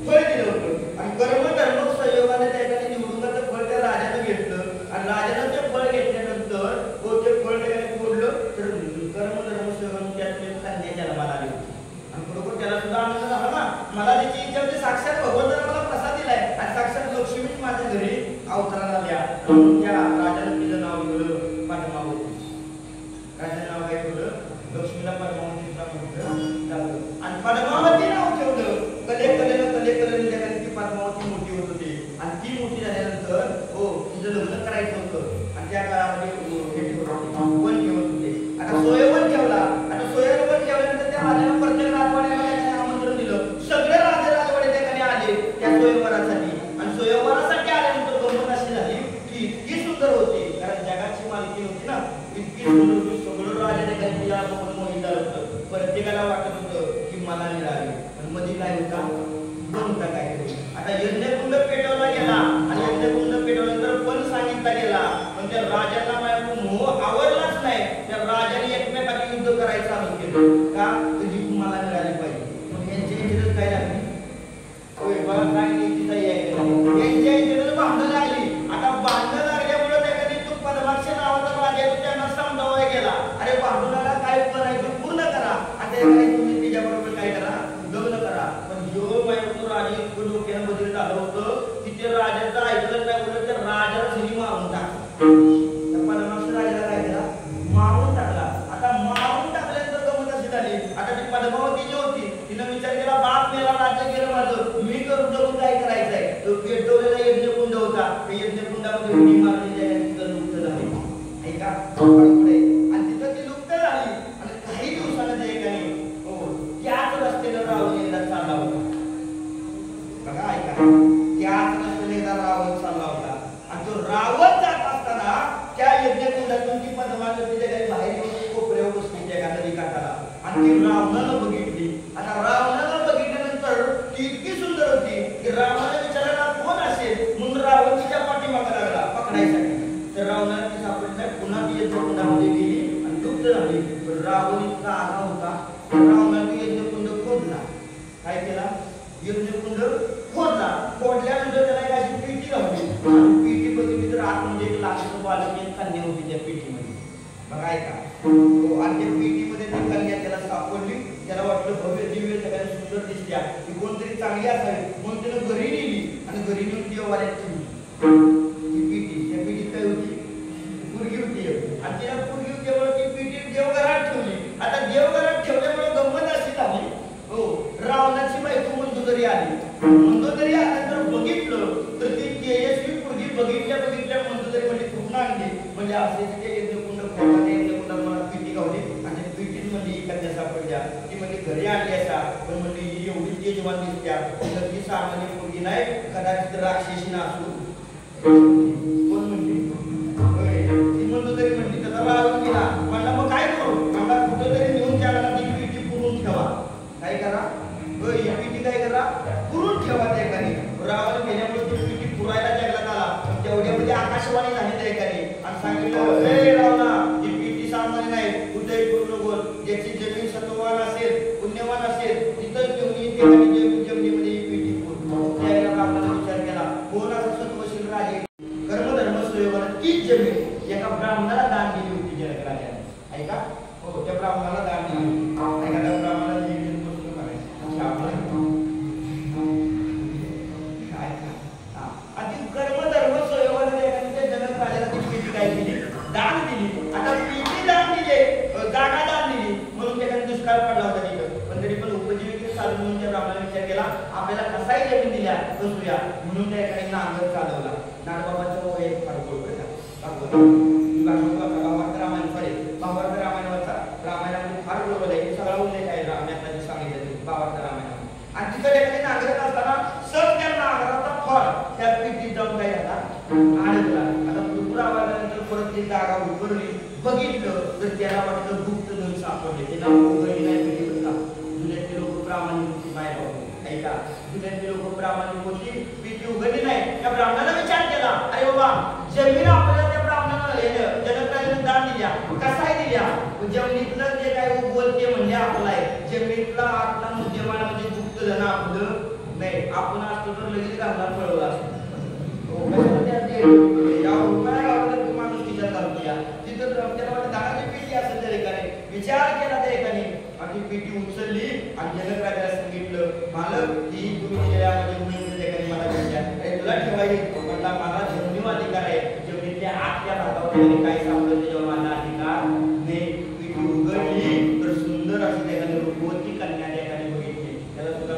[SPEAKER 2] फळ दिलं होतं आणि कर्म धर्म संयोगाने त्या ठिकाणी निवडुंगाचं फळ त्या राजानं घेतलं आणि राजानं ते फळ घेतल्यानंतर ते फळ त्याने फोडलं तर कर्म धर्म संयोगाने त्यातले कन्या जन्माला आली होती आणि बरोबर त्याला सुद्धा आनंद झाला ना मला त्याची इच्छा होती साक्षात भगवंताने मला प्रसाद दिलाय आणि साक्षात लक्ष्मीच माझ्या घरी अवतराला आल्या त्या राजानं तिचं नाव ठेवलं पद्मावती राजाचं नाव काय ठेवलं लक्ष्मीला पद्मावतीचा म्हटलं आणि पद्मावती नाव ठेवलं कलेनं ती पद्मावती मोठी होत होती आणि ती मोठी झाल्यानंतर हो तिचं लग्न करायचं होतं आणि त्या काळामध्ये वन ठेवत होते आता सोयवन ठेवला आता सोयवन ठेवल्यानंतर त्या राजाला प्रत्येक राजवाड्याला आमंत्रण दिलं सगळे राजवाडे त्याकडे आले त्या स्वयंवरासाठी आणि स्वयंवरासाठी आल्यानंतर गंमत अशी झाली की इतकी सुंदर होती कारण जगाची मालकी होती ना इतकी सुंदर होती सगळं राजा त्याच्या मोहित झालं होतं प्रत्येकाला वाटत होतं की मला मिळाली आणि मध्ये काय होता होता काय आता यज्ञकुंड पेटवला गेला आणि यज्ञकुंड पेटवल्यानंतर पण सांगितला गेला पण त्या राजाला माझ्या मोह आवडलाच नाही त्या राजाने एकमेकांनी युद्ध करायचं चालू केलं का तुझी मला मिळाली पाहिजे मग यांच्या इथे काय लागली होय मला काय नीतीचा यांच्या इथे भांडणं लागली आता भांडणं लागल्यामुळे त्याकडे तो पद्माक्ष नावाचा राजा त्यांना समजावला गेला अरे भांडणाला काय करायचं पूर्ण करा आणि त्याकडे तुम्ही तिच्याबरोबर काय करा लग्न करा पण जो माहिती राजा इतकं डोक्यानं बदल झालं होतं की ते राजाचं ऐकलं काय बोलत त्या राजाला सिनेमा मारून टाकला पद्माक्ष राजाला काय केला मारून टाकला आता मारून टाकल्यानंतर गमत अशी झाली आता ती पद्मावती जी होती तिनं विचार केला बाप मेला राज्य गेलं माझं मी करून जाऊन काय करायचंय तो पेटवलेला यज्ञकुंड होता त्या यज्ञकुंडामध्ये उडी मारली तिथं लुप्त झाली ऐका पुढे आणि तिथं ती लुप्त झाली आणि काही दिवसानं त्या ठिकाणी हो त्याच रस्त्यानं रावण एकदा चालला होता बघा ऐका त्याच रस्त्याने एकदा रावण चालला होता आणि तो रावण जात असताना त्या यज्ञकुंडातून ती पद्मावती त्या काही बाहेर येऊन कोपऱ्यावर बसली त्या नदी काठाला आणि ती रावणानं बघितली आता रावणानं बघितल्यानंतर ती इतकी सुंदर होती की रावणाला विचारायला कोण असेल म्हणून रावण तिच्या पाठीमागे लागला पकडायसाठी तर रावणाला ती सापडली नाही पुन्हा ती यज्ञकुंडामध्ये गेली आणि लुप्त झाली पण रावण इतका आला होता रावणाने यज्ञकुंड फोडला काय केला यज्ञकुंड फोडल्यानंतर त्याला एक अशी पेटी लावली आणि पेटी बघितली तर आतमध्ये एक लाकूड बालक एक कन्या होती त्या पेटीमध्ये बघा ऐका आणि त्या पेटीमध्ये ती कन्या त्याला सापडली त्याला वाटलं भव्य दिव्य सगळ्यात सुंदर दिसत्या ती कोणतरी चांगली असावी म्हणून त्यानं घरी नेली आणि घरी नेऊन देवालयात ठेवली ती पेटी त्या पेटीत काय होती पुरगी होती आणि तिला पुरगी होत्यामुळे ती पेटी देवघरात ठेवली आता देवघरात ठेवल्यामुळे गंमत अशी झाली हो रावणाची बायको मंदोदरी आली मंदोदरी आल्यानंतर बघितलं तर ती तेजस्वी पुरगी बघितल्या मंदोदरी म्हणजे पूर्ण आणली म्हणजे असे ते यज्ञकुंड फोडला यज्ञकुंडात मला पेटी गावली आणि पेटीत म्हणजे कन्या सापडल्या ती म्हणजे घरी आणली असा पण म्हणजे ही एवढी तेजवान दिसत्या तर ती सामान्य पुरगी नाही कदाचित राक्षसी असू कोण म्हणते ती मंदोदरी म्हणली त्याचा रावण गेला म्हणला मग काय करू मला कुठेतरी नेऊन त्याला ती पेटी पुरून ठेवा काय करा ही पेटी काय करा पुरून ठेवा त्या ठिकाणी रावण गेल्यामुळे ती पेटी पुरायला जंगलात आला तेवढ्यामध्ये आकाशवाणी झाली त्या ठिकाणी आणि सांगितलं हे रावणा ही पेटी सामान्य नाही कुठेही करू नको ज्याची जमीन सत्ववान असेल पुण्यवान असेल तिथं घेऊन जमिनीमध्ये ही पेटी पुर त्यावेळेला रावणाने विचार केला कोण असं सत्वशील राजे कर्मधर्म संयोगाने तीच जमीन एका ब्राह्मणाला दान दिली होती जनक राजाने ऐका हो त्या ब्राह्मणाला दान दिली ऐका त्या ब्राह्मणाला कर्मधर्म संयोगाने जनक राजाला ती पेटी काय दिली दान दिली आता पेटी दान दिले जागा दान दिली म्हणून त्याकडे दुष्काळ पडला होता तिथं पण तरी पण उपजीविकेत चालू म्हणून त्या ब्राह्मणाने विचार केला आपल्याला कसाही जमीन दिल्या कसूया म्हणून त्या एकाने नांगर चालवला नागबाबाचं वय फार गोड भावार्थ रामायणाचा रामायणामध्ये फार बरोबर आहे सगळा उल्लेख आहे रामायणात सांगितलं भावार्थ रामायणात आणि तिथं एखादी नांगरत असताना सर त्या नांगराचा फळ त्या पेटीत जाऊन काय झाला अडकला आता भरपूर आवाजानंतर परत ती जागा उघडली बघितलं तर त्याला वाटलं गुप्त धन सापडले त्याला उघडली नाही पेटी बघा जुन्यातले लोक प्रामाणिक होती बाहेर ऐका जुन्यातले लोक प्रामाणिक होती पेटी उघडली नाही त्या ब्राह्मणाला विचार केला अरे बाबा जमीन आपल्याला त्या ब्राह्मणाला जनक राजाने दान दिल्या कसाही दिल्या जमिनीतलं जे काय बोलते म्हणजे आपलं आहे. जमिनीतला आतला मुद्देमाला म्हणजे गुप्त धन आपलं नाही. आपण असतो तर लगेच घालला पळवला असतो. माणूस विचार करतो या तिथं त्याला वाटतं दहाची पेटी असेल त्या ठिकाणी. विचार केला त्या ठिकाणी आणि ती पेटी उचलली आणि जनक राजाला सांगितलं मालक ती तुम्ही दिलेल्या ठिकाणी मला भेटल्या तुला ठेवायची म्हटला मला जमिनीव अधिकार आहे. जमिनीतल्या आतल्या भागावर काय सापडलं त्याच्यावर माझा अधिकार नाही. पेटी उघडली तर सुंदर अशी ठिकाणी रूपवती कन्या ठिकाणी बघितली. त्याला सुद्धा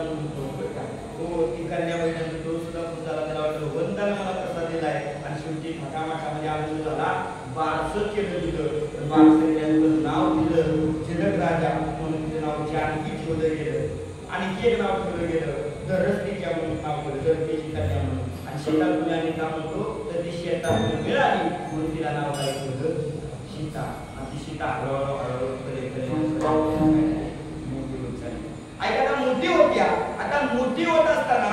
[SPEAKER 2] हो ती कन्या बघितल्यानंतर तो सुद्धा खूप झाला. त्याला वाटलं वंदाला मला प्रसाद दिलाय आणि शेवटी थाटामाटामध्ये आनंद झाला. बारसं केलं तिथं बारसं नाव दिलं जनक राजा म्हणून तिचं नाव जानकी ठेवलं गेलं आणि एक नाव ठेवलं गेलं धरस्तीच्या म्हणून नाव ठेवलं धरतीची कन्या म्हणून. आणि शेतात मुलांनी का म्हणतो तर ती शेतात मिळाली म्हणून तिला नाव काय ठेवलं सीता. आणि ती सीता हळूहळू ऐका मोठी होत्या. आता मोठी होत असताना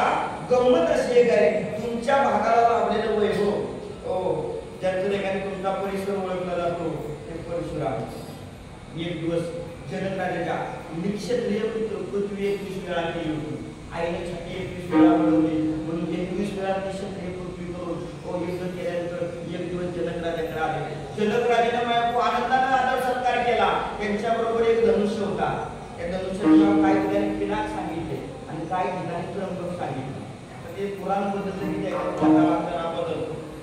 [SPEAKER 2] गंमत अशी एक आहे तुमच्या भागाला लाभलेलं वैभव ज्यातून एखादी तुमचा परिसर ओळखला जातो ते परशुराम. एक दिवस जनक राजाच्या निक्षत्रिय पृथ्वी 21 वेळा केली होती. आईने छाती 21 वेळा बनवली म्हणून 21 वेळा निक्षत्रिय पृथ्वी करून युद्ध केल्यानंतर एक दिवस जनक राजाकडे आले. जनक राजाने आनंदाने आदर सत्कार केला. त्यांच्याबरोबर एक धनुष्य होता. त्या धनुष्याचं काही ठिकाणी पिनाक सांगितले आणि काही ठिकाणी त्रंबक सांगितले. ते पुराण बदल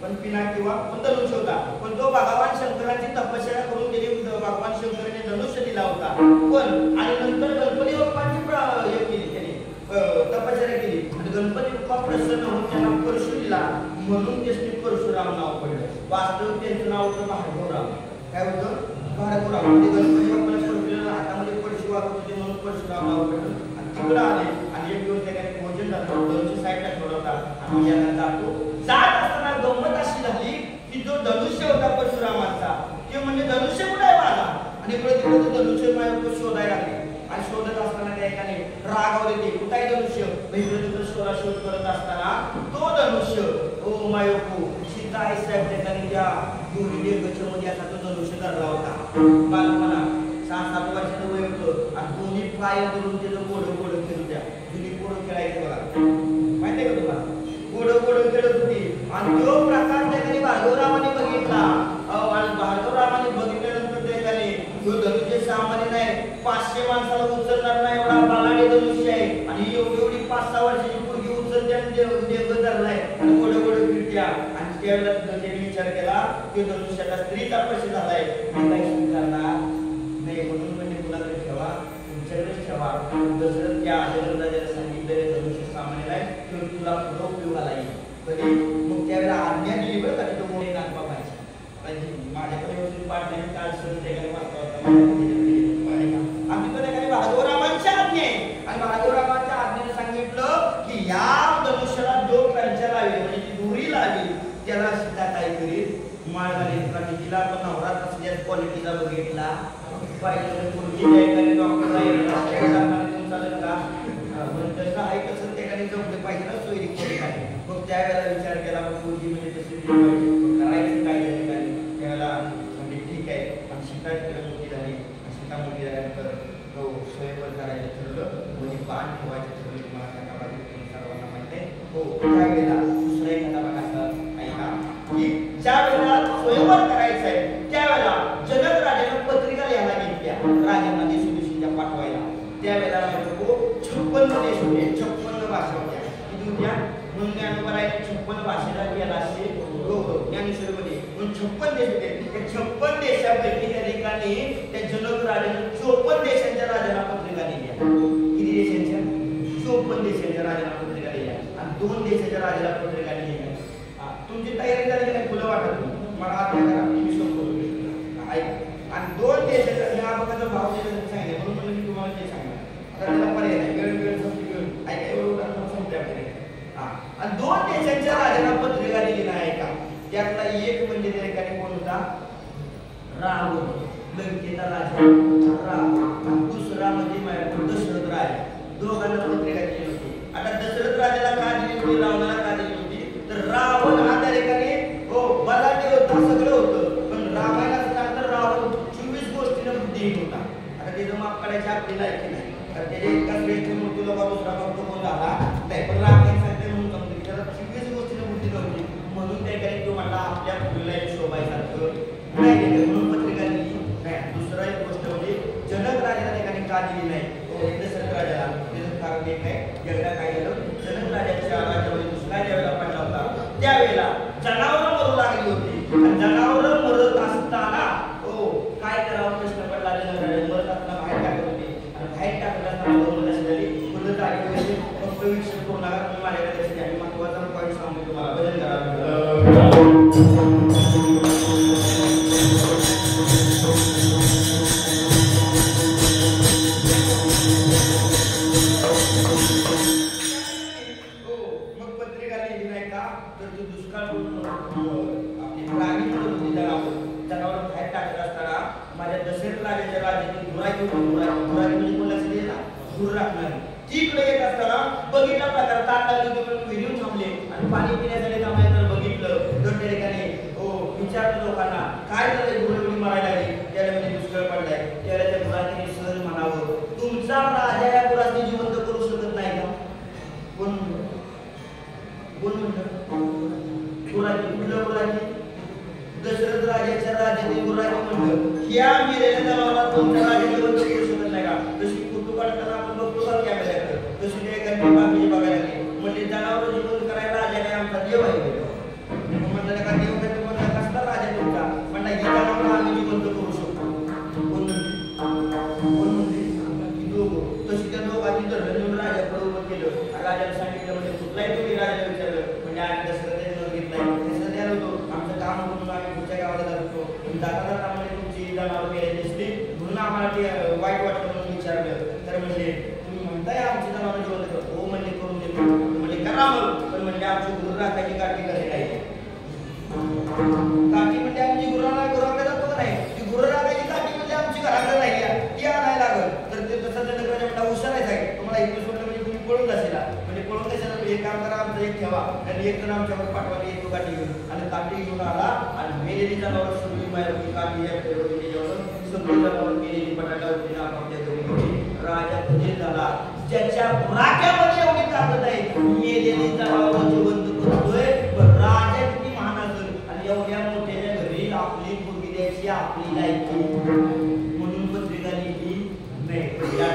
[SPEAKER 2] पण पिनाक किंवा धनुष्य होता. पण तो भगवान शंकरांची तपस्या करून गेली. भगवान शंकराने धनुष्य दिला होता. पण आणि नंतर गणपती बाप्पांची केली त्यांनी तपस्या केली आणि गणपती बाप्पा प्रसन्न होऊन त्यांना परशु दिला म्हणून त्याचे परशुराम नाव पडलं. वास्तविक त्यांचं नाव होतं भार्गवराम. काय होतं भार्गवराम. म्हणजे गणपती बाप्पाला परशुराम हातामध्ये परशु वागत होते म्हणून परशुराम नाव पडलं. आणि तिकडं आले आणि एक दिवस त्याने भोजन झालं. दोनशे साईडला ठेवला होता आणि यांना जातो. जात असताना गंमत अशी झाली की जो धनुष्य होता परशुरामाचा ते म्हणजे धनुष्य कुठे आहे माझा आणि इकडे तिकडे धनुष्य माझ्या शोधायला लागले. आणि शोधत असताना त्या एकाने रागावर येते कुठे आहे धनुष्य. इकडे तिकडे शोध करत असताना तो धनुष्य ओ मायोको सीता आई साहेब त्याने त्या दोन्ही गचमध्ये असा तो धनुष्य धरला होता. बालपणा 6-7 वर्षाचं वय होतं आणि दोन्ही पाय धरून त्याचं गोडं खेळत द्या. जुनी गोडं खेळायचं बघा माहिती आहे का तुम्हाला. गोडं खेळत होती आणि तो प्रकार त्याने भार्गवरामाने बघितला. भार्गवरामाने बघितल्यानंतर त्याने तो धनुष्य सामान्य नाही 500 माणसाला उचलणार नाही एवढा बालाडे धनुष्य आहे आणि एवढी 5-6 वर्षाची मुलगी उचलते देव धरलाय आणि गोडं फिरत्या. आणि त्यावेळेला त्याने विचार केला की धनुष्याला स्त्रीचा प्रश्न झालाय मी काही स्वीकारणार नाही म्हणून म्हणजे कुणाकडे ठेवा तुमच्याकडेच ठेवा. दशरथ त्या राजाला सांगितलेले धनुष्य सामान्य नाही किंवा तुला पुढं उपयोगाला येईल. मग त्यावेळेला आज्ञा दिली बरं का तो मोठे नागपा पाहिजे. माझ्याकडे व्यवस्थित पाठ नाही काल सर त्याकडे वाचता होता आमच्याकडे काही भार्गवरामांच्या आज्ञा आहे. आणि भार्गवरामांच्या आज्ञेने सांगितलं की या धनुष्याला जो पंचा लावेल म्हणजे ती दोरी लावेल त्याला सीता काय करेल माळ घालेल. कारण तिला पण नवरात असल्यास क्वालिटीचा बघितला पाहिजे मुलगी एखादी डॉक्टर चालेल का पण तसं आहे कसं त्याकडे जमलं पाहिजे ना सोयरी केली काय. मग त्यावेळेला विचार केला मग मुलगी म्हणजे तशी करायचं काय झाली त्यावेळेला म्हणजे ठीक आहे. पण सीता मोठी झाली सीता मोठी झाल्यानंतर तो स्वयंवर करायचं ठरलं म्हणजे पान ठेवायचं ठरलं. तुम्हाला त्या सर्वांना माहिती आहे हो. त्यावेळेला दुसरा एखादा भाग असं ऐका की ज्या वेळेला स्वयंवर करायचं आहे त्यावेळेला जनक राजाने पत्रिका लिहायला घेतल्या राजांना देशोदेशीच्या पाठवायला. त्यावेळेला 56 देश होते 56 भाषा होत्या. किती होत्या म्हणून ज्ञानोबारायांनी 56 भाषेला केला असे ज्ञानेश्वरीमध्ये म्हणून 56 देश होते. त्या 56 देशापैकी त्या ठिकाणी त्या जनक राजाने 54 देशांच्या राजाला पत्रिका दिल्या. किती देशांच्या 54 देशांच्या राजाला पत्रिका दिल्या आणि 2 देशाच्या राजाला पत्रिका दिल्या. तुमची तयारी झाली नाही फुलं वाटत मला आज्ञा करा मी संपवतो ऐक. आणि 2 देशाच्या ह्या बघाचा भाव सांगितलं म्हणून म्हणलं मी तुम्हाला ते सांगणार. आता त्याला पर्याय नाही वेळ संपली ऐका एवढं संपल्या आणि 2 देशांच्या राजाला पत्रिका दिली नाही का. त्यातला एक म्हणजे त्या ठिकाणी कोण होता रावण लंकेचा राजा रावण. दुसरा म्हणजे दशरथ राजा. दोघांना पत्रिका दिली होती. आता दशरथ राजाला का दिली होती रावणाला का दिली होती तर रावण हा त्या ठिकाणी हो बलाढ्य होता सगळं होतं पण रामायणाचं सांगतं रावण 24 गोष्टीनं बुद्धी आपली लायकी नाही. कारण त्याच्या इतका श्रेष्ठ मूर्ती लोक दुसरा भक्त कोण झाला नाही. पण रामायण सांगते म्हणून समजते की त्याला 26 गोष्टीने बुद्धी नव्हती म्हणून त्या ठिकाणी तो म्हणला आपल्या मुलीला शोभायसारखं नाही केलं म्हणून पत्रिका दिली नाही. दुसरा एक गोष्ट म्हणजे जनक राजाला त्या ठिकाणी का दिली नाही. दशरथ राजाला त्याचं कारण एक आहे. एकदा काय झालं जनक राजाच्या राज्यामध्ये दुसरा ज्यावेळेला पडला होता त्यावेळेला जनावरं मरू लागली होती आणि जनावरं मरत असताना काय करावं प्रश्न पडला. जनक राजा मरत असताना बाहेर टाकत होते आणि बाहेर टाकल्यानंतर अशी झाली मुलं जागी वगैरे फक्त वीक्षण करू नका. तुम्ही माझ्याकडे लक्ष द्या. मी महत्वाचा पॉईंट सांगतो तुम्हाला. भजन करा. बघितला प्रकार ताट लागली विहिरून थांबले आणि पाणी पिण्यासाठी थांबले तर बघितलं तर त्या ठिकाणी विचारलं लोकांना काय झालंय गुरुजी मारायला लागली. त्याला म्हणजे दुष्काळ पडलाय. त्याला त्या गुराजीने सहज म्हणावं तुमचा राजा या गुराजी जिवंत करू शकत नाही का. कोण म्हणलं गुराजी कुठलं गुराजी. दशरथ राजाच्या राजाने गुराजी म्हणलं या मेलेल्या जनावराला तुमचा राजा जिवंत करू शकत नाही का. तशी फोटो काढताना आपण बघतो का कॅमेऱ्याकडे तशी ते एखादी बाकीची बघायला लागली म्हणजे जनावर जिवंत करायला राजा काय आमचा देव आहे. म्हणलं का देव काय तुम्हाला कसला राजा तुमचा म्हणला ही जनावर आम्ही जिवंत करू शकतो. कोण म्हणते तशी त्या दोघांनी धरून राजाकडे उभं केलं. राजाला सांगितलं म्हणजे कुठलाही तुम्ही राजाला विचारलं म्हणजे आम्ही दशरथाने न घेतलाय तसं द्यायला होतो. आमचं काम म्हणून आम्ही पुढच्या गावाला जातो जाताना आम्हाला तुमची जनावर गेलेली दिसली म्हणून आम्हाला ते वाईट वाटलं म्हणून विचारलं. तर म्हणजे तुम्ही म्हणताय आमची जनावर जिवंत करतो. हो म्हणजे करून देतो म्हणजे करा मग. पण म्हणजे आमची गुरु राखायची काठी कशी नाही काठी म्हणजे आमची गुराकडे जातो का नाही. ती गुरु राखायची काठी म्हणजे आमची घराकडे नाही ती आणायला लागल. तर ते तसं जनक हुशार आहे तुम्हाला इकडे सोडलं म्हणजे तुम्ही पळून जाशील म्हणजे पळून कशाला एक काम करा आमचं एक ठेवा आणि एक जण आमच्यावर पाठवा येतो काठी घेऊन आणि काठी घेऊन आला आणि मेलेली जनावर सगळी माहिती काठी त्याच्यावर सगळी जनावर मेलेली बटाटा होती ना आपापल्या घरी होती. राजा म्हणजे झाला ज्याच्या राख्यामध्ये एवढी ताकद आहे मेलेली जनावर जिवंत करतोय. राजा किती महान असेल आणि एवढ्या मोठ्या घरी आपली मुलगी द्यायची आपली लायकी म्हणून पत्रिका लिहिली नाही. विचार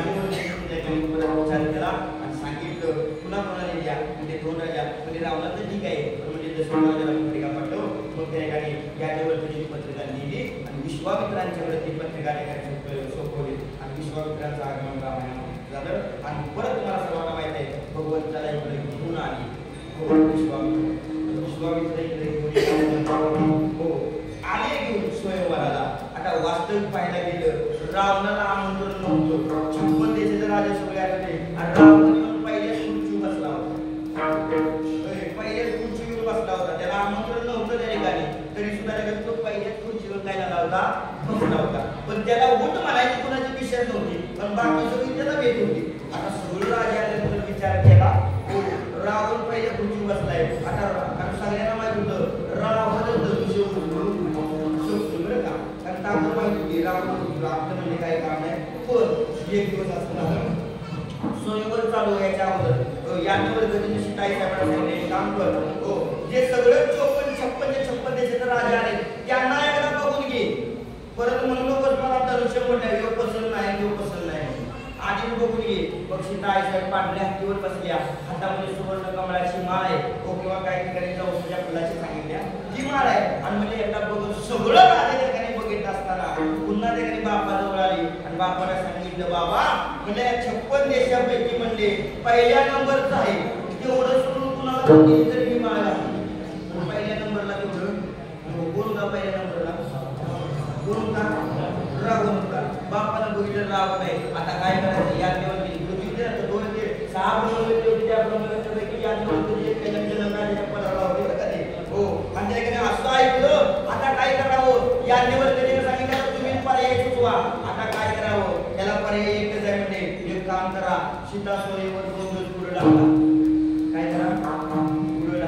[SPEAKER 2] केला आणि सांगितलं पुन्हा कोणाला लिहा म्हणजे दोन राजा म्हणजे रावला तर ठीक आहे म्हणजे दशरथ राजाला पत्रिका पाठव. मग त्या ठिकाणी याच्यावर त्याची पत्रिका लिहिली आणि विश्वामित्रांच्याकडे ती पत्रिका सोपवली आणि विश्वामित्रांचं आगमन रामायणामध्ये झालं. आणि परत तुम्हाला सर्वांना माहित आहे भगवंताला इकडे घेऊन आली विश्वामित्र इकडे आले घेऊन स्वयंवराला. आता वास्तविक पाहायला गेलं रावणाला आमंत्रण नव्हतं. 56 देशाचे राजे सगळे आले आणि रावण पहिल्याच खुर्चीवर बसला होता. पहिल्याच खुर्चीवर बसला होता. त्याला आमंत्रण नव्हतं त्या ठिकाणी तरी सुद्धा तो पहिल्याच खुर्चीवर काय झाला होता बसला होता. पण त्याला उठ म्हणायची कुणाची विषय नव्हती पण बाकी सगळी त्याला भेट होती. आता सगळे राजे आल्यानंतर विचार केला रावण पहिल्या खुर्चीवर बसलाय. आता कारण सगळ्यांना माहित होतं रावण धनुष्य बरं का कारण ताकद माहिती होती रावण आपलं म्हणजे काही काम नाही. पण एक दिवस असताना स्वयंवर चालू याच्या अगोदर याच्यावर कधी शिकाई साहेबांनी काम कर जे सगळं 56 देशाचे राजा आले त्यांना एकदा बघून घे. परत म्हणून मला धनुष्य म्हणणार योग पसंत नाही योग पसंत नाही आधी बघून घे. बघ सीता साहेब पांढऱ्या हत्तीवर बसल्या हातामध्ये सुवर्ण कमळाची माळ आहे किंवा काही ठिकाणी औषधाच्या फुलाची सांगितल्या ती माळ आहे. आणि म्हणजे एकदा बघून सगळं राजा त्या ठिकाणी बघितलं असताना पुन्हा त्या ठिकाणी बापाजवळ आली आणि बापाला सांगितलं बाबा म्हणजे 56 देशापैकी म्हणजे पहिल्या नंबरचं आहे तेवढं सोडून कुणाला तरी मी माळ घातली. पहिल्या नंबरला तेवढं कोण का पहिल्या नंबरला कोण का रावण होता. बापानं बघितलं रावण आहे. आता काय करायचं या देवाला बघितलं तर 2 ते 6 ब्रह्मवेत्ते होते त्या ब्रह्मवेत्त्यापैकी या देवाला एक जनकाच्या पदाला होते का ते हो आणि त्याने असं ऐकलं आता काय करावं या देवाला त्याने सांगितलं तुम्ही पर्याय सुचवा. आता काय करावं त्याला पर्याय एकच आहे म्हणजे एक काम करा सीता सोयीवर 2 दिवस पुढे लागला काय करा पुढे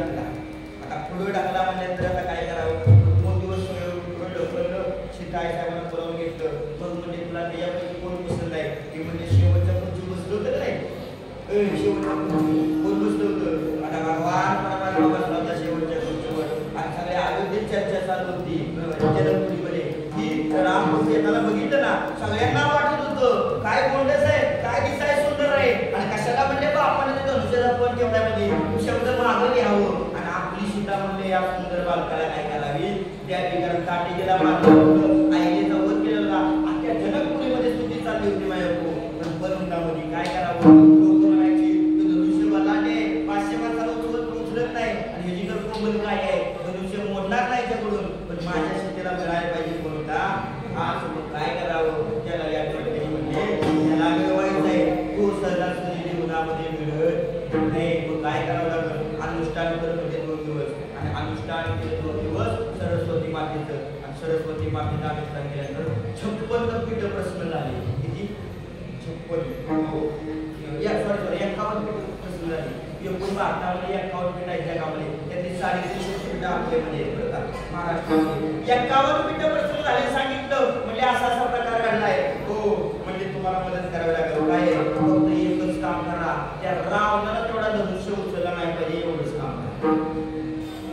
[SPEAKER 2] पण तेवढ्यामध्ये शब्द मागं घ्यावं आणि आपली सीता म्हणले या सुंदर बालकाला काय करावी त्या ठिकाणी काठी गेला मारलं आईने वध केलेला अख्ख्या जनकपुरीमध्ये स्तुती चालली होती माझ्या पण परंदामध्ये काय करावं लोक म्हणायची तो धनुष्य बलाने 500 माणसाला उचलत नाही आणि ह्याची तर कोंबल काय आहे धनुष्य मोडणार नाही त्याकडून पण माझ्या सीतेला मिळायला पाहिजे कोणता आज काय करावं त्याला या ठिकाणी म्हणजे त्याला मिळवायचं आहे तो सहजासहजी जीवनामध्ये मिळत नाही तो काय करावं लागलं अनुष्ठान करत होते 2 दिवस आणि अनुष्ठान केले 2 दिवस सरस्वती मातेचं आणि सरस्वती मातेचं अनुष्ठान केल्यानंतर 56 पीठ प्रश्न झाले किती 56 या सॉरी 51 पीठ प्रश्न झाले एकूण भारतामध्ये 51 पीठ आहेत जगामध्ये त्यातली 350 पीठ आपल्यामध्ये महाराष्ट्रामध्ये 51 पीठ प्रश्न झाले सांगितलं म्हणजे असा असा प्रकार घडलाय हो म्हणजे तुम्हाला मदत करावी लागेल काय फक्त एकच काम करा त्या रावणाला तेवढा धनुष्य उचलला नाही पाहिजे एवढंच काम करा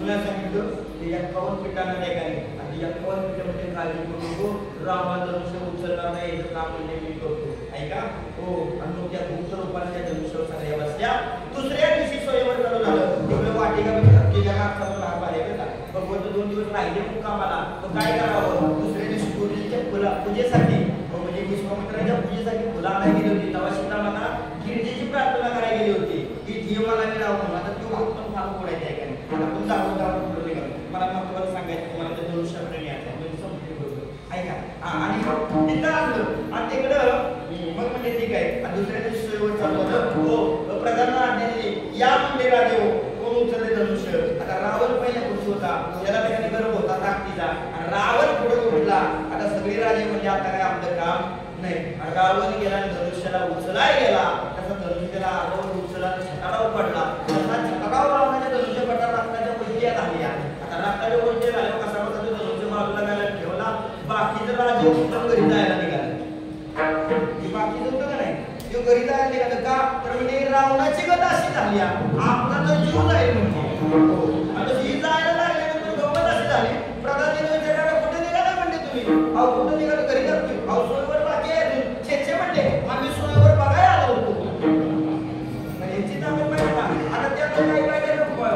[SPEAKER 2] तुला सांगितलं ते 51 पीठांना नाही काय आणि 51 पीठामध्ये काळजी करू नको रावणा धनुष्य उचलणार नाही हे काम म्हणजे मी करतो ऐका हो आणि मग त्या गुप्त रूपाने त्या धनुष्यावर सगळ्या बसल्या दुसऱ्या दिवशी स्वयंवर चालू झालं तिकडे वाटिका आपली जगा भाग आले का भगवंत 2 दिवस राहिले मुक्कामाला मग काय करावं दुसऱ्या दिवशी पूजेच्या पूजेसाठी म्हणजे विश्वामित्राच्या पूजेसाठी फुलं आणायला गेली होती तेव्हा सीता माता गिरजेची प्रार्थना करायला गेली होती की जीव मला मिळावं आता तो आपण फार पडायचं आहे का आपण दाखवून पुढे निघालो मला तुम्हाला सांगायचं तुम्हाला त्या धनुष्याकडे न्यायचं म्हणजे समजून ऐका आणि तिथं आणलं आणि तिकडं मग म्हणजे ठीक आहे आणि दुसऱ्या दिवशी स्वयंवर चालू होतं हो प्रधानांना आज्ञा दिली या म्हणजे राजे कोण उचलले धनुष्य आता रावण पहिल्या पुरुष होता त्याला त्याने गर्व होता ताकदीचा आणि रावण पुढे उठला आता सगळे राजे म्हणजे आता काय आपलं काम नाही आणि रावण गेला आणि धनुष्याला उचलाय गेला तसा धनुष्याला आरोवर उचला छटाडावर पडला तसा छटाडावर रावणाच्या धनुष्य पडला रक्ताच्या उलट्या झाल्या आता रक्ताच्या उलट्या झाल्या कसा बसा तो धनुष्य बाजूला घालायला ठेवला बाकीचे राजे उत्तम घरी जायला निघाले बाकीचं होतं का नाही तो घरी जायला निघालं का तर म्हणजे रावणाची गत अशी झाली आपला तर जीव जाईल म्हणजे आता ही जायला लागल्यानंतर गंमत अशी झाली प्रधानजीने विचारला कुठे निघाला म्हणते तुम्ही अहो कुठे निघालो घरी जातो अहो सोयीवर बाकी आहे छे म्हणते आम्ही सोयीवर बघायला आलो होतो याची ताकद माहिती का आता त्यात काय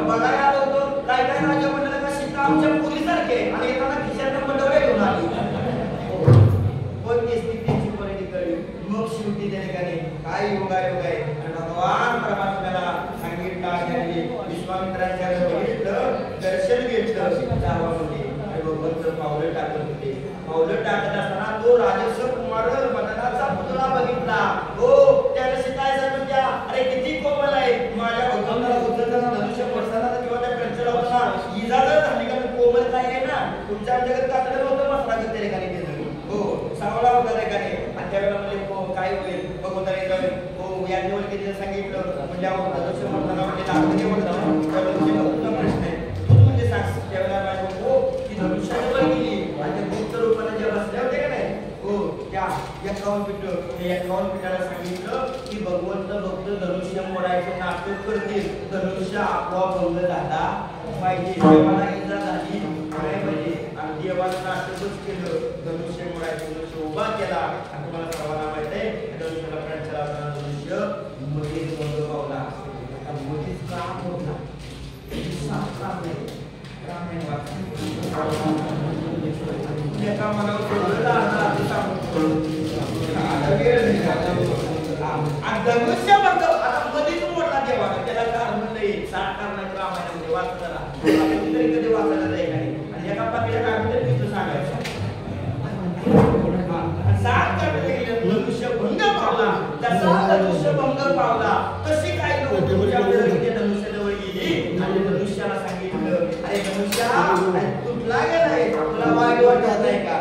[SPEAKER 2] बघायला आलो होतो काय राजा म्हणलं का सीता आमच्या पुरीसारखे आणि एखादा खिशातनं मंडवळे घेऊन आली पण ती स्थितीची परिणी कळली मग शेवटी त्या ठिकाणी काय योगायोग आहे आणि भगवान परमात्म्याला सांगितलं विश्वामित्रांच्या बघितलं दर्शन घेतलं जावामध्ये आणि भगवंत पावलं टाकत होते पावलं टाकत असताना तो राजर्ष कुमार मदनाचा पुतळा बघितला हो त्याला शिकाय सांगितल्या अरे किती कोमल आहे माझ्या भगवंताला उचलताना धनुष्य पडताना किंवा त्या कंचला होता इजा जर झाली का कोमल काय आहे ना तुमच्या जगत कातलं होतं मस्त त्या ठिकाणी केलं हो सावळा होता त्या ठिकाणी आणि त्यावेळेला म्हणजे काय होईल भगवंताने जाऊन हो या निवडणुकीत सांगितलं म्हणजे धनुष्य म्हणताना म्हणजे लागते म्हणतात प्रश्न आहे तू म्हणजे सांग त्यावेळेला हो ती धनुष्याजवळ गेली आणि त्या गुप्त रूपाने ज्या बसल्या होत्या का नाही हो त्या 51 पीठ त्या 51 पीठाला सांगितलं की भगवंत भक्त धनुष्य मोडायचं नाटक करतील धनुष्य आपोआप भंग झाला पाहिजे देवाला इजा झाली काय पाहिजे आणि देवानं नाटकच केलं धनुष्य मोडायचं धनुष्य उभा केला आणि तुम्हाला सर्वांना माहित आहे धनुष्याला प्राण चला धनुष्य मध्येच भंग पावला आता मध्येच का होता काम नाही एका मनावर सोडलं धनुष्य बघ आता मध्येच मोडला देवाला त्याला कारण नाही 60 कारणाचे रामायणामध्ये वाचताना तरी कधी वाचायला जाईल आणि एका पाकीच्या कागदात तिथं सांगायचं 60 कारणाचे धनुष्य भंग पावला तसा धनुष्य भंग पावला तशी काय लोक धनुष्याजवळ गेली आणि धनुष्याला सांगितलं अरे धनुष्या तुटला गेलाय तुला वाईट वाटत नाही का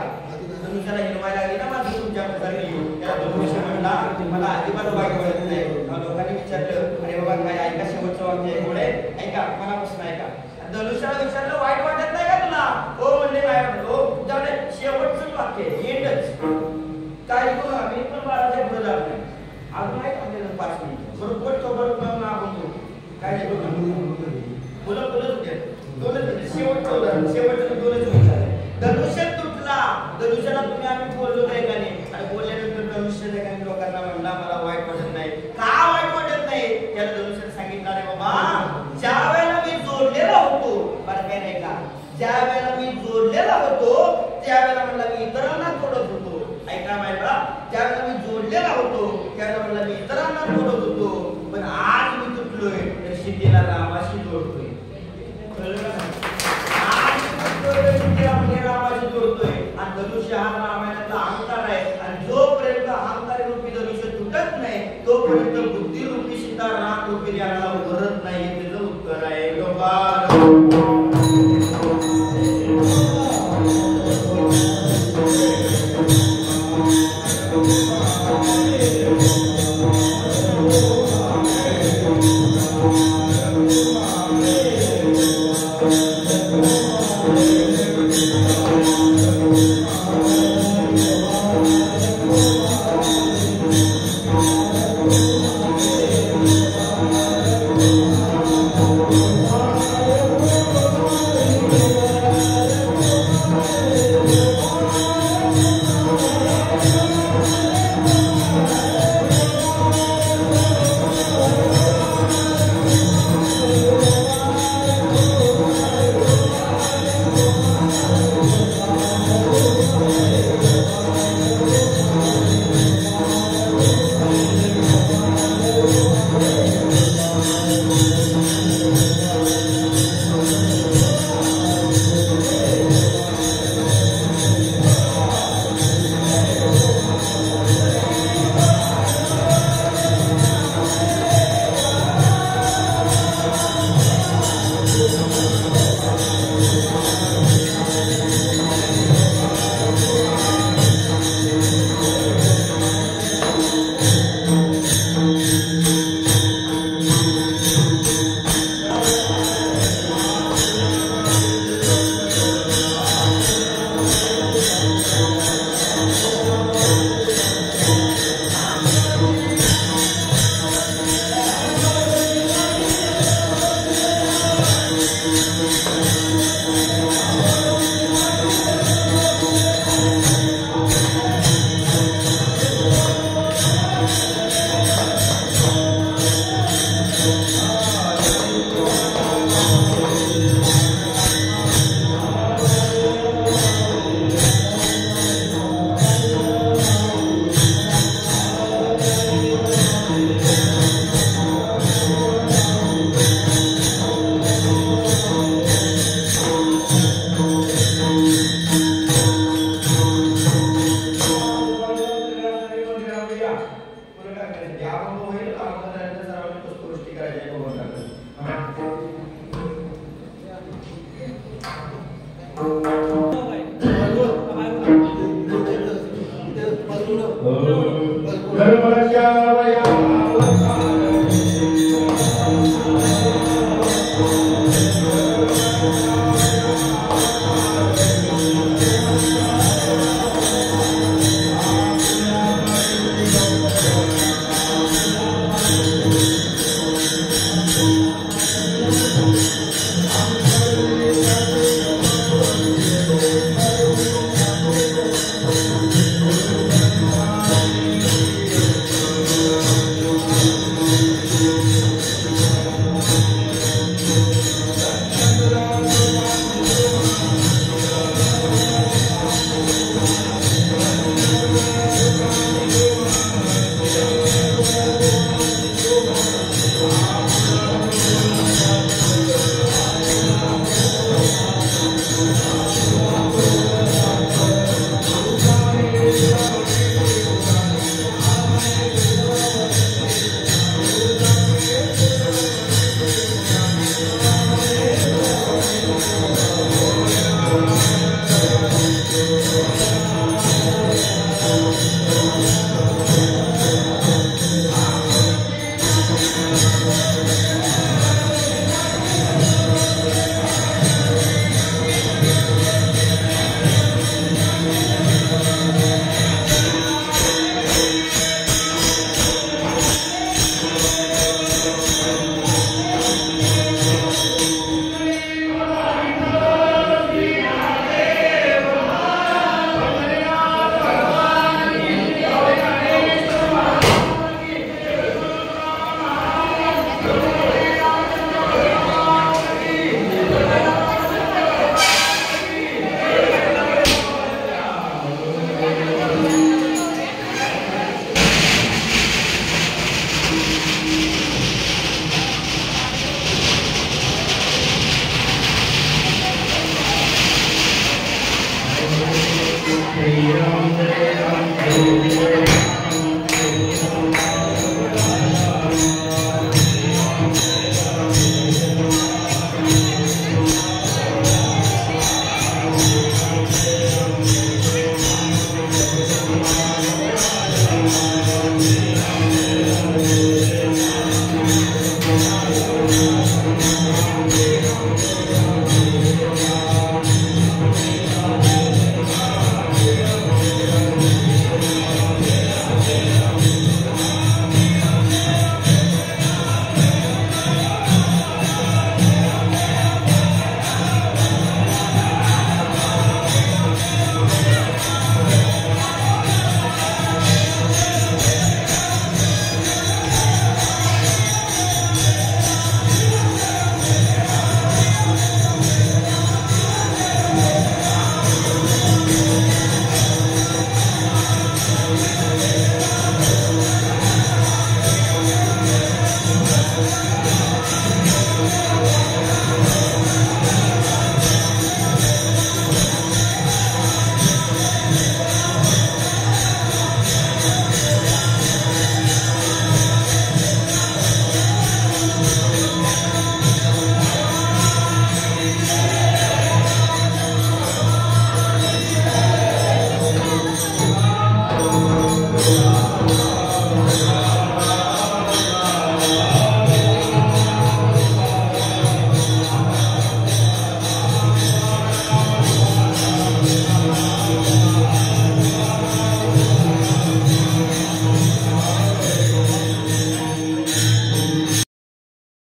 [SPEAKER 2] धनुष्याला हिरवायला लागली ना माझी तुमच्या पसरली त्या धनुष्य म्हणला मला अजिबात वाईट वाटत नाही लोकांनी विचारलं अरे बाबा काय ऐका शेवटचं वाक्य पुढे ऐका मनापासून ऐका धनुष्याला विचारलं वाईट वाटत नाही का तुला हो म्हणजे काय म्हणतो त्यामुळे शेवटचं वाक्य एंडच काय करू आम्ही पण बाळाच्या पुढे जात नाही अजून काय थांबलेलं 5 मिनिट बरोबर सोबत आपण काय बोला दोनच शेवटचं 2च विचार धनुष्य तुटला धनुष्याला तुम्ही आम्ही बोललो नाही का नाही आणि बोलल्यानंतर धनुष्य लोकांना म्हणला मला वाईट वाटत नाही का वाईट वाटत नाही त्याला धनुष्याने सांगितलं रे बाबा ज्या वेळेला मी जोडलेला होतो त्यावेळेला म्हणला मी इतरांना तोडत होतो. ऐका माहिती, ज्या वेळेला मी जोडलेला होतो त्यावेळेला म्हणला मी इतरांना तोडत होतो, पण आज मी तुटलोय तर सिद्धीला रामाशी जोडतोय. कळलं का?